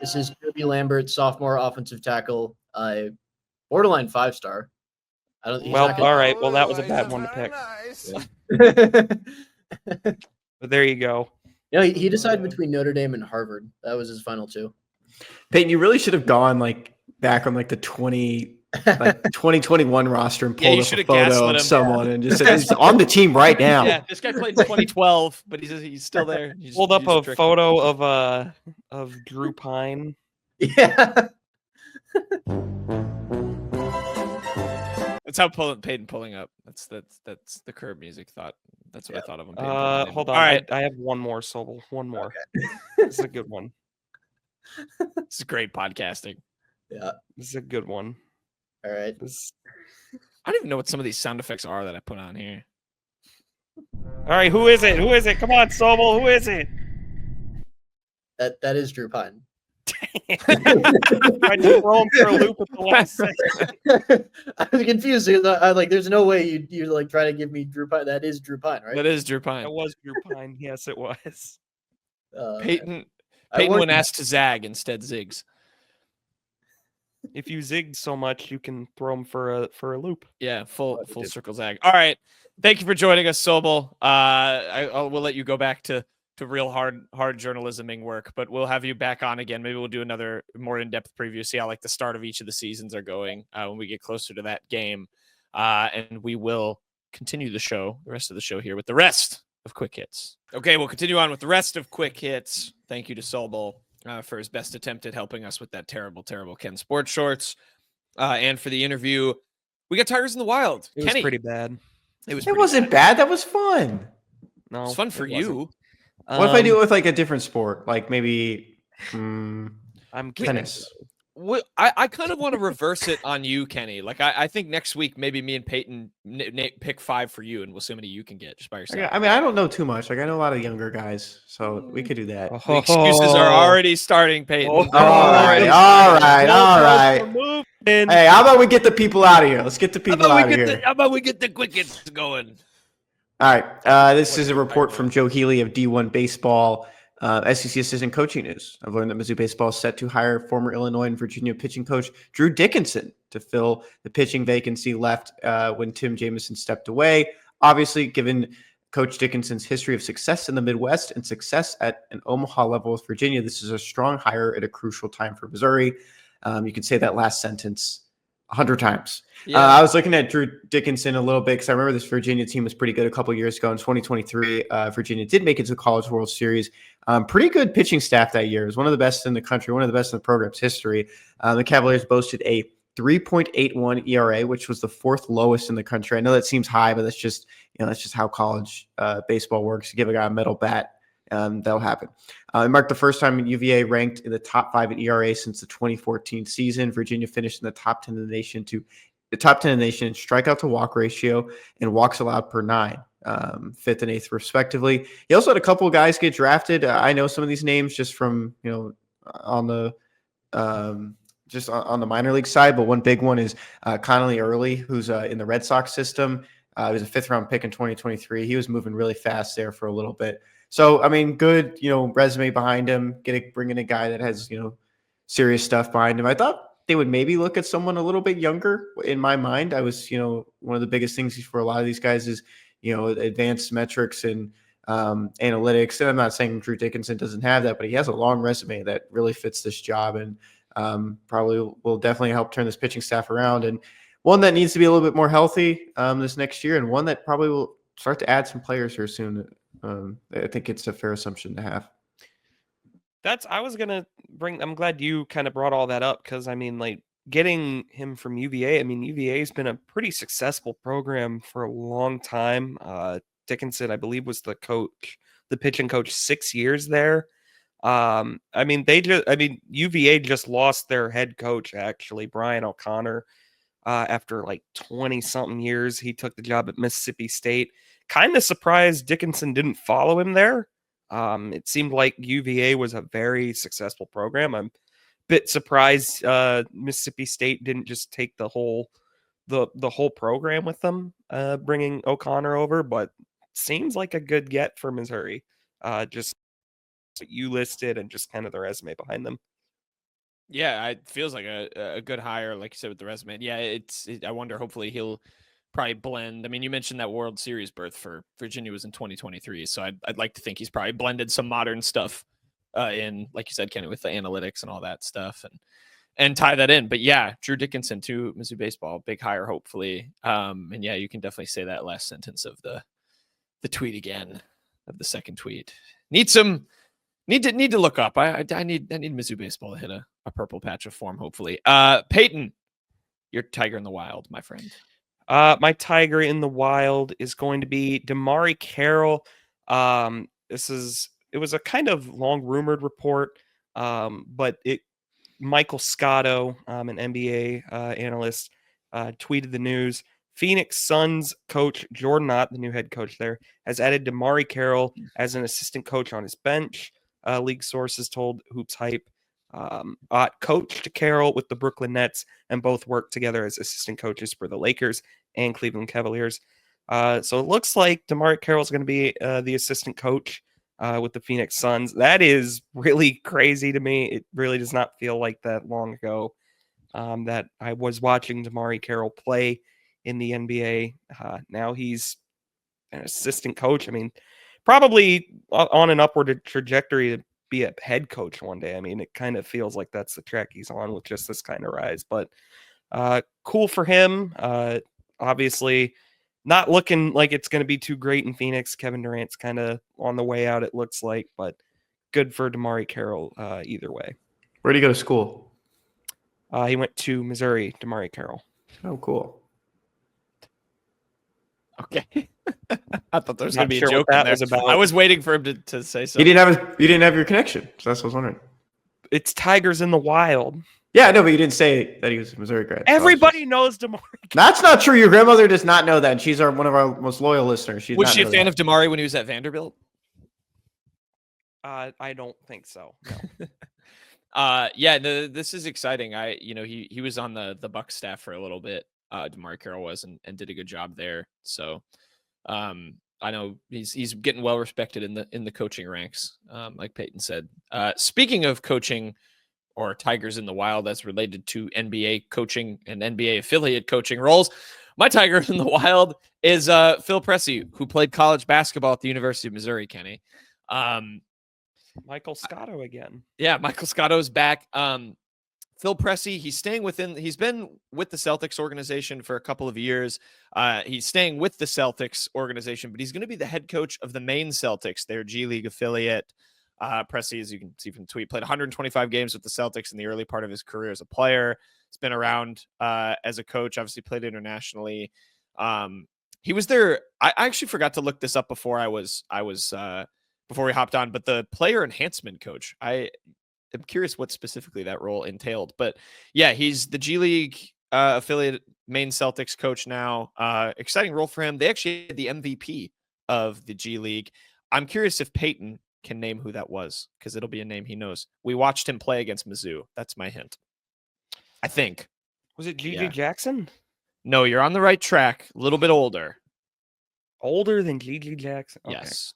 This is Kirby Lambert, sophomore offensive tackle, borderline 5-star. I don't. Well, all right. Well, that was a bad one to pick. But there you go. No, he decided between Notre Dame and Harvard. That was his final two. Peyton, you really should have gone like back on like the 2021 roster and pulled up a photo of someone and just said he's on the team right now. Yeah, this guy played in 2012, but he's still there. Pulled up a photo of Drew Pine. Yeah. That's how Peyton pulling up. That's the Curb music thought. That's what I thought of him. Hold on. All right. I have one more, Soble. One more. Okay. This is a good one. This is great podcasting. Yeah. This is a good one. All right. I don't even know what some of these sound effects are that I put on here. All right, who is it? Who is it? Come on, Soble. Who is it? That is Drew Pine. I just throw him for a loop at the last second. I was confused. I like, there's no way you like try to give me Drew Pine. That is Drew Pine, right? That is Drew Pine. It was Drew Pine. Yes, it was. Peyton went asked to zag instead zigs. If you zig so much, you can throw them for a loop. Yeah, full circle zag. All right. Thank you for joining us, Soble. We'll let you go back to real hard journalisming work, but we'll have you back on again. Maybe we'll do another more in-depth preview, see how like the start of each of the seasons are going when we get closer to that game. And we will continue the rest of the show here with the rest of Quick Hits. Okay, we'll continue on with the rest of Quick Hits. Thank you to Soble for his best attempt at helping us with that terrible Ken Sports Shorts. And for the interview, we got Tigers in the Wild. It was pretty bad. It wasn't bad. That was fun. No, it was fun for you. What if I do it with like a different sport, like maybe I'm tennis? I kind of want to reverse it on you, Kenny. Like I think next week maybe me and Peyton pick 5 for you, and we'll see how many you can get just by yourself. I mean, I don't know too much. Like I know a lot of younger guys, so we could do that. The excuses are already starting, Peyton. All right. Hey, how about we get the people out of here? Let's get the people out of here. How about we get the Quick Hits going? All right. This is a report from Joe Healy of D1 Baseball. SEC assistant coaching news. I've learned that Mizzou baseball is set to hire former Illinois and Virginia pitching coach Drew Dickinson to fill the pitching vacancy left when Tim Jamison stepped away. Obviously, given Coach Dickinson's history of success in the Midwest and success at an Omaha level with Virginia, this is a strong hire at a crucial time for Missouri. You can say that last sentence 100 times. Yeah. I was looking at Drew Dickinson a little bit because I remember this Virginia team was pretty good a couple years ago. In 2023, Virginia did make it to the College World Series. Pretty good pitching staff that year. It was one of the best in the country, one of the best in the program's history. The Cavaliers boasted a 3.81 ERA, which was the 4th lowest in the country. I know that seems high, but that's just how college baseball works. You give a guy a metal bat, that'll happen. It marked the first time UVA ranked in the top 5 in ERA since the 2014 season. Virginia finished in the top 10 in the nation in strikeout to walk ratio and walks allowed per 9, 5th and 8th respectively. He also had a couple of guys get drafted. I know some of these names just from on the on the minor league side, but one big one is Connolly Early, who's in the Red Sox system. He was a 5th round pick in 2023. He was moving really fast there for a little bit. So, I mean, good, resume behind him, bring in a guy that has, serious stuff behind him. I thought they would maybe look at someone a little bit younger in my mind. I was, one of the biggest things for a lot of these guys is, advanced metrics and analytics. And I'm not saying Drew Dickinson doesn't have that, but he has a long resume that really fits this job and probably will definitely help turn this pitching staff around. And one that needs to be a little bit more healthy this next year, and one that probably will start to add some players here soon. I think it's a fair assumption to have. I'm glad you kind of brought all that up because, I mean, like getting him from UVA, I mean, UVA has been a pretty successful program for a long time. Dickinson, I believe, was the pitching coach 6 years there. UVA just lost their head coach, actually, Brian O'Connor, after like 20-something years. He took the job at Mississippi State. Kind of surprised Dickinson didn't follow him there. It seemed like UVA was a very successful program. I'm a bit surprised Mississippi State didn't just take the whole program with them, bringing O'Connor over, but seems like a good get for Missouri. Just what you listed and just kind of the resume behind them. Yeah, it feels like a good hire, like you said, with the resume. Yeah, I wonder, hopefully he'll probably blend. I mean, you mentioned that World Series berth for Virginia was in 2023, so I'd like to think he's probably blended some modern stuff in, like you said, Kenny, with the analytics and all that stuff and tie that in. But yeah, Drew Dickinson to Mizzou baseball, big hire, hopefully. And yeah, you can definitely say that last sentence of the tweet again, of the second tweet. Need to look up. I need Mizzou baseball to hit a purple patch of form, hopefully. Peyton, your tiger in the wild, my friend. My tiger in the wild is going to be Damari Carroll. It was a kind of long rumored report, but Michael Scotto, an NBA analyst, tweeted the news. Phoenix Suns coach Jordan Ott, the new head coach there, has added Damari Carroll as an assistant coach on his bench. League sources told Hoops Hype. Ott coached Carroll with the Brooklyn Nets and both worked together as assistant coaches for the Lakers and Cleveland Cavaliers. So it looks like Damari Carroll is going to be the assistant coach with the Phoenix Suns. That is really crazy to me. It really does not feel like that long ago that I was watching Damari Carroll play in the NBA. Now he's an assistant coach. I mean, probably on an upward trajectory to be a head coach one day. I mean, it kind of feels like that's the track he's on with just this kind of rise, but cool for him. Obviously not looking like it's going to be too great in Phoenix. Kevin Durant's kind of on the way out, it looks like, but good for Damari Carroll either way. Where did he go to school? He went to Missouri, Damari Carroll. Oh, cool. Okay. I thought there was going to be Not a sure joke what in that there. was about. I was waiting for him to say something. You didn't have your connection, so that's what I was wondering. It's Tigers in the Wild. Yeah, I know, but you didn't say that he was a Missouri grad. Everybody knows Damari. That's not true. Your grandmother does not know that, and she's one of our most loyal listeners. Was she a fan of Damari when he was at Vanderbilt? I don't think so. No. Yeah, this is exciting. He was on the Bucs staff for a little bit. Damari Carroll was and did a good job there. So I know he's getting well respected in the coaching ranks, like Peyton said. Speaking of coaching or Tigers in the Wild, that's related to NBA coaching and NBA affiliate coaching roles. My tiger in the wild is Phil Pressey, who played college basketball at the University of Missouri, Kenny. Michael Scotto again. Yeah, Michael Scotto's back. Phil Pressey, he's been with the Celtics organization for a couple of years. He's staying with the Celtics organization, but he's going to be the head coach of the Maine Celtics, their G League affiliate. Pressey, as you can see from the tweet, played 125 games with the Celtics in the early part of his career as a player. He's been around as a coach, obviously played internationally. He was there. I actually forgot to look this up before before we hopped on, but the player enhancement coach, I'm curious what specifically that role entailed, but yeah, he's the G League affiliate Maine Celtics coach now. Exciting role for him. They actually had the MVP of the G League. I'm curious if Peyton can name who that was, because it'll be a name he knows. We watched him play against Mizzou. That's my hint. I think. Was it G.G. Jackson? No, you're on the right track. A little bit older. Older than G.G. Jackson? Okay. Yes.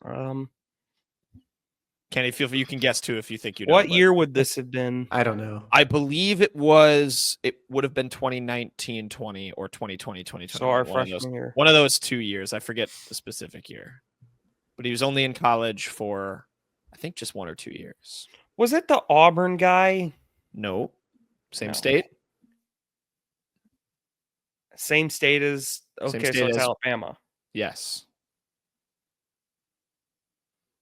Kenny, feel free, you can guess too if you think you know. What year would this have been? I don't know. I believe it would have been 2019-20 or 2020-2021. So our freshman year. One of those 2 years. I forget the specific year. But he was only in college for, I think, just 1 or 2 years. Was it the Auburn guy? No. Same state? Same state as, okay, so it's Alabama. Yes.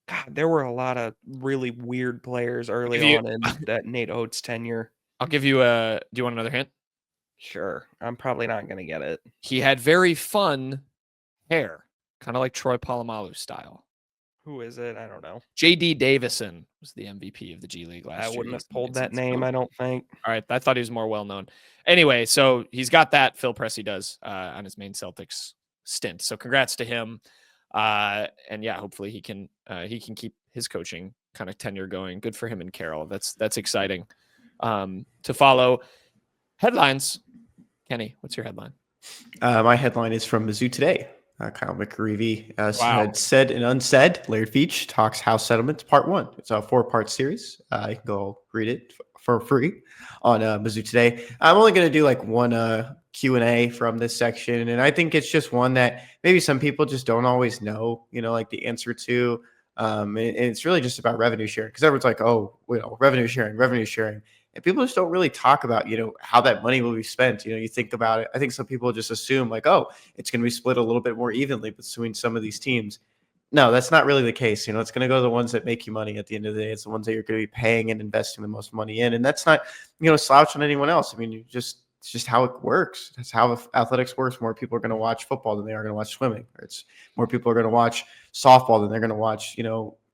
God, there were a lot of really weird players early on in that Nate Oates tenure. I'll give you do you want another hint? Sure. I'm probably not going to get it. He had very fun hair, kind of like Troy Polamalu style. Who is it? I don't know. J.D. Davison was the MVP of the G League last year. I wouldn't have pulled that name, I don't think. All right. I thought he was more well-known. Anyway, so he's got that. Phil Pressey does on his Maine Celtics stint. So congrats to him. And yeah, hopefully he can keep his coaching kind of tenure going. Good for him and Carroll. That's exciting to follow. Headlines. Kenny, what's your headline? My headline is from Mizzou Today. Kyle McGreevy Wow. said and unsaid. Laird Veach talks House settlements, part 1. It's a 4-part series. You can go read it for free on Mizzou Today. I'm only going to do like one Q&A from this section, and I think it's just one that maybe some people just don't always know, like the answer to. And it's really just about revenue sharing, because everyone's like, oh, revenue sharing. And people just don't really talk about, how that money will be spent. You think about it. I think some people just assume like, oh, it's going to be split a little bit more evenly between some of these teams. No, that's not really the case. It's going to go to the ones that make you money at the end of the day. It's the ones that you're going to be paying and investing the most money in. And that's not, slouch on anyone else. I mean, it's just how it works. That's how athletics works. More people are going to watch football than they are going to watch swimming. It's more people are going to watch softball than they're going to watch,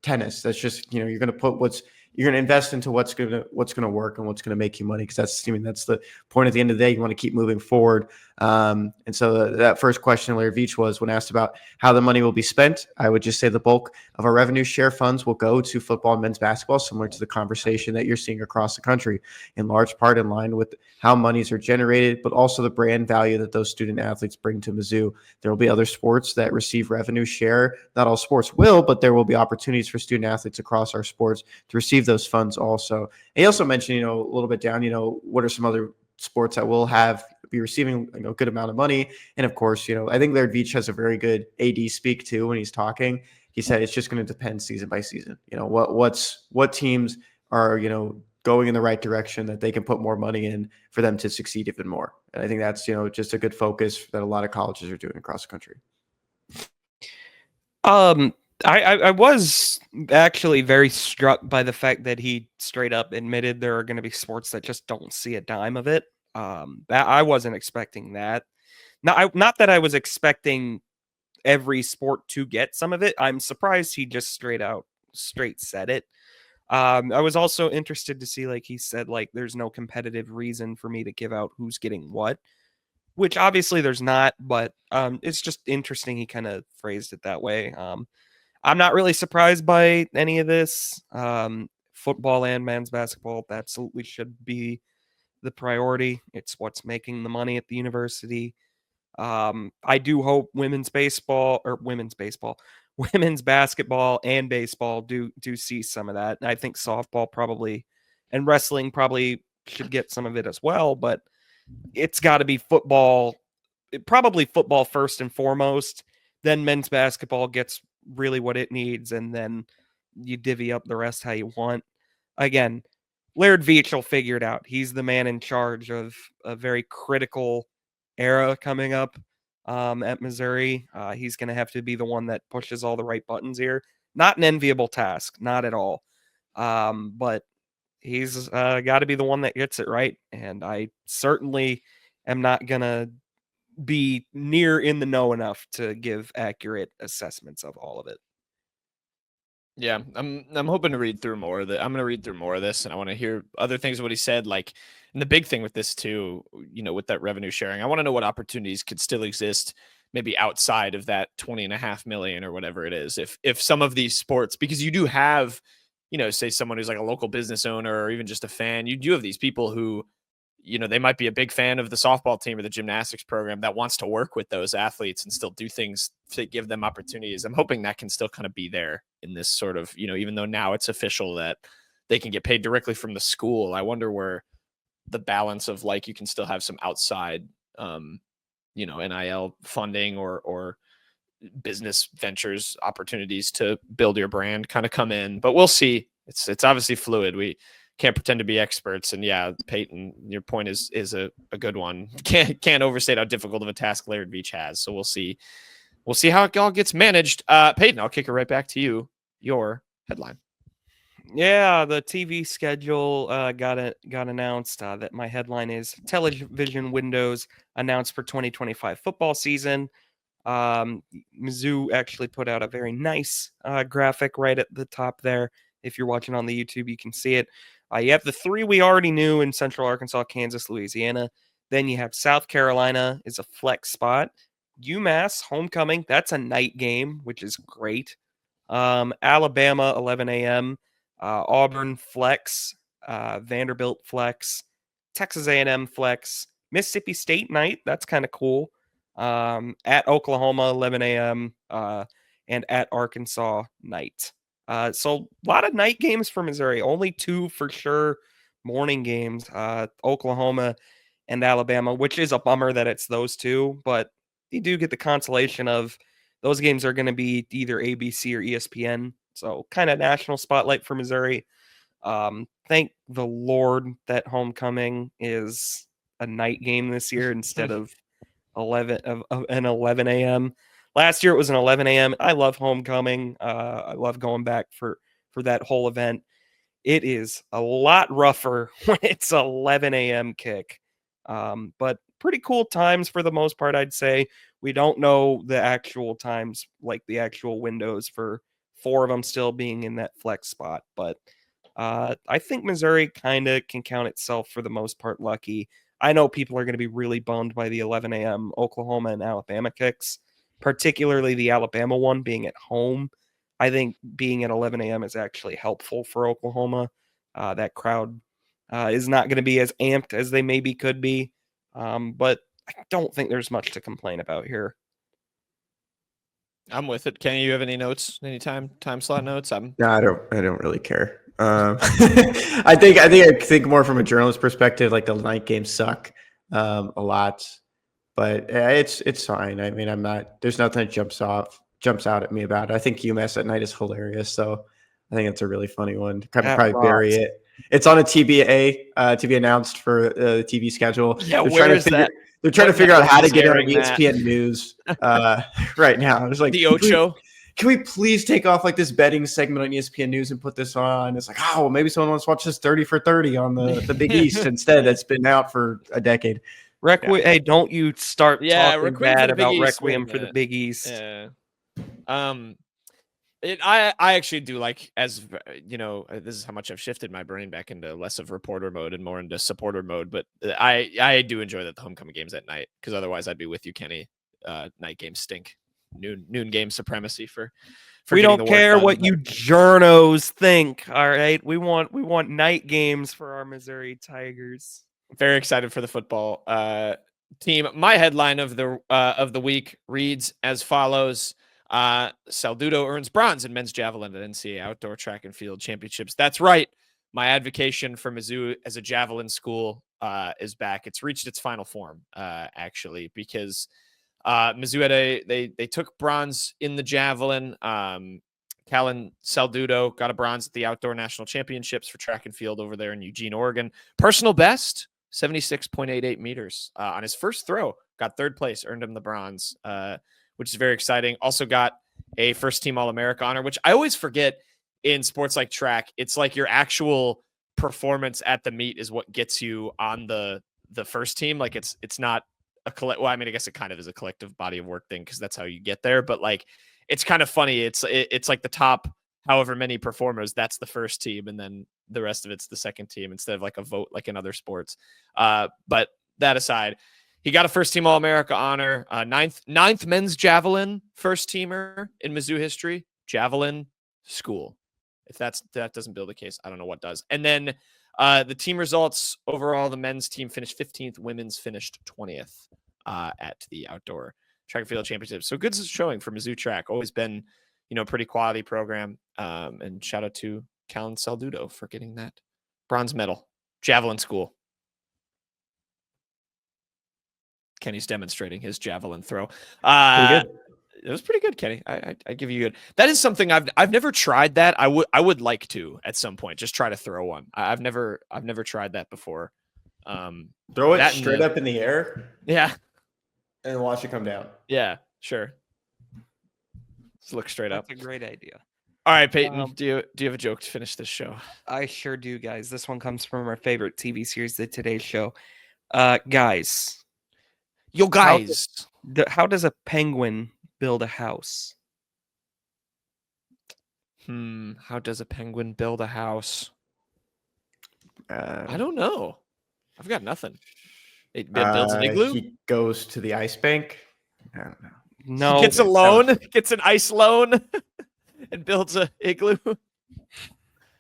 tennis. That's just, you're going to put you're going to invest into what's going to work and what's going to make you money, because that's the point at the end of the day. You want to keep moving forward. And so that first question Larry Veach was, when asked about how the money will be spent, I would just say the bulk of our revenue share funds will go to football and men's basketball, similar to the conversation that you're seeing across the country, in large part in line with how monies are generated, but also the brand value that those student athletes bring to Mizzou. There will be other sports that receive revenue share. Not all sports will, but there will be opportunities for student athletes across our sports to receive those funds also. And he also mentioned, a little bit down, what are some other sports that will be receiving a good amount of money. And of course, I think Laird Veach has a very good AD speak too when he's talking. He said it's just going to depend season by season. What teams are going in the right direction that they can put more money in for them to succeed even more. And I think that's just a good focus that a lot of colleges are doing across the country. I was actually very struck by the fact that he straight up admitted there are going to be sports that just don't see a dime of it. That I wasn't expecting that. Not that I was expecting every sport to get some of it. I'm surprised he just straight said it. I was also interested to see, like he said, like there's no competitive reason for me to give out who's getting what, which obviously there's not, but it's just interesting he kind of phrased it that way. I'm not really surprised by any of this. Football and men's basketball absolutely should be the priority. It's what's making the money at the university. I do hope women's basketball and baseball do see some of that. I think softball probably and wrestling probably should get some of it as well, but it's got to be football probably football first and foremost. Then men's basketball gets really what it needs, and then you divvy up the rest how you want. Again, Laird Veach will figure it out. He's the man in charge of a very critical era coming up at Missouri. He's going to have to be the one that pushes all the right buttons here. Not an enviable task, not at all. But he's got to be the one that gets it right. And I certainly am not going to be near in the know enough to give accurate assessments of all of it. Yeah, I'm hoping to read through more of I'm going to read through more of this, and I want to hear other things of what he said. Like, and the big thing with this too, with that revenue sharing, I want to know what opportunities could still exist, maybe outside of that 20.5 million or whatever it is. If some of these sports, because you do have, say someone who's like a local business owner or even just a fan, you do have these people who, they might be a big fan of the softball team or the gymnastics program that wants to work with those athletes and still do things to give them opportunities. I'm hoping that can still kind of be there in this sort of, even though now it's official that they can get paid directly from the school. I wonder where the balance of like, you can still have some outside, NIL funding or business ventures opportunities to build your brand kind of come in, but we'll see. It's obviously fluid. We can't pretend to be experts. And yeah, Peyton, your point is a good one. Can't overstate how difficult of a task Laird Veach has. So we'll see how it all gets managed. Peyton, I'll kick it right back to you. Your headline. Yeah, the TV schedule got announced. That my headline is television windows announced for 2025 football season. Mizzou actually put out a very nice graphic right at the top there. If you're watching on the YouTube, you can see it. You have the three we already knew in Central Arkansas, Kansas, Louisiana. Then you have South Carolina is a flex spot. UMass, homecoming, that's a night game, which is great. Alabama, 11 a.m. Auburn, flex. Vanderbilt, flex. Texas A&M, flex. Mississippi State night, that's kind of cool. At Oklahoma, 11 a.m. And at Arkansas, night. So a lot of night games for Missouri. Only two for sure morning games, Oklahoma and Alabama, which is a bummer that it's those two. But you do get the consolation of those games are going to be either ABC or ESPN. So kind of national spotlight for Missouri. Thank the Lord that homecoming is a night game this year instead of 11 a.m. Last year it was an 11 a.m. I love homecoming. I love going back for that whole event. It is a lot rougher when it's 11 a.m. kick. But pretty cool times for the most part, I'd say. We don't know the actual times, like the actual windows for four of them still being in that flex spot. But I think Missouri kind of can count itself for the most part lucky. I know people are going to be really bummed by the 11 a.m. Oklahoma and Alabama kicks, particularly the Alabama one being at home. I think being at 11 a.m. is actually helpful for Oklahoma. That crowd is not going to be as amped as they maybe could be. But I don't think there's much to complain about here. I'm with it. Kenny, you have any notes? Any time slot notes? No, I don't really care. I think more from a journalist perspective, like the night games suck a lot, but it's fine. I mean, there's nothing that jumps out at me about it. I think UMass at night is hilarious. So I think it's a really funny one. Probably bury it. It's on a TBA to be announced for the TV schedule. Yeah, where is that? They're trying to figure out how to get it on ESPN News right now. It's like the Ocho. Can we please take off like this betting segment on ESPN News and put this on? It's like, oh, well, maybe someone wants to watch this 30 for 30 on the Big East instead. That's been out for a decade. Hey, don't you start talking bad about East Requiem for the Big East. Yeah. I actually do like, as this is how much I've shifted my brain back into less of reporter mode and more into supporter mode. But I do enjoy that the homecoming games at night, because otherwise I'd be with you, Kenny. Night games stink. Noon game supremacy for we don't care what you journos think. All right, we want night games for our Missouri Tigers. Very excited for the football team. My headline of the week reads as follows: Saldudo earns bronze in men's javelin at NCAA Outdoor Track and Field Championships. That's right. My advocation for Mizzou as a javelin school is back. It's reached its final form, actually, because Mizzou had they took bronze in the javelin. Callan Saldudo got a bronze at the outdoor national championships for track and field over there in Eugene, Oregon. Personal best, 76.88 meters on his first throw. Got third place, earned him the bronze, which is very exciting. Also got a first team All-America honor, which I always forget in sports like track. It's like your actual performance at the meet is what gets you on the first team. Like it's not a well, I mean, I guess it kind of is a collective body of work thing because that's how you get there. But like, it's kind of funny. It's like the top however many performers, that's the first team, and then the rest of it's the second team instead of like a vote like in other sports. But that aside, he got a first team All-America honor, ninth men's javelin first teamer in Mizzou history. Javelin school. If that doesn't build a case, I don't know what does. And then the team results overall, the men's team finished 15th, women's finished 20th at the outdoor track and field championship. So good showing for Mizzou track. Always been, pretty quality program. And shout out to Callan Saldudo for getting that bronze medal. Javelin school. Kenny's demonstrating his javelin throw. Pretty good. It was pretty good, Kenny. I give you good. That is something I've never tried that. I would like to at some point just try to throw one. I've never tried that before. Throw it straight up in the air. Yeah. And watch it come down. Yeah, sure. Just look straight up. That's a great idea. All right, Peyton, do you have a joke to finish this show? I sure do, guys. This one comes from our favorite TV series, The Today Show. Guys. Yo, guys. How does a penguin build a house? How does a penguin build a house? I don't know. I've got nothing. It builds an igloo? He goes to the ice bank. I don't know. No. He gets a loan, gets an ice loan, and builds a igloo.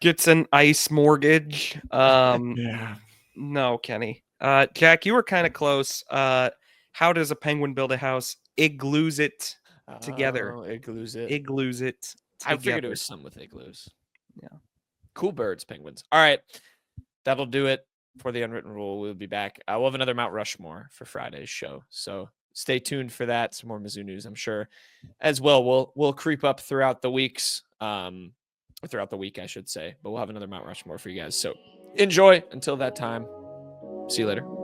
Gets an ice mortgage. Yeah. No, Kenny. Jack, you were kind of close. How does a penguin build a house? Igloos it together. Oh, igloos it. Igloos it together. I figured it was some with igloos. Yeah. Cool birds, penguins. All right. That'll do it for the Unwritten Rule. We'll be back. We'll have another Mount Rushmore for Friday's show. So stay tuned for that. Some more Mizzou news, I'm sure, as well. We'll creep up throughout the weeks, throughout the week, I should say. But we'll have another Mount Rushmore for you guys. So enjoy until that time. See you later.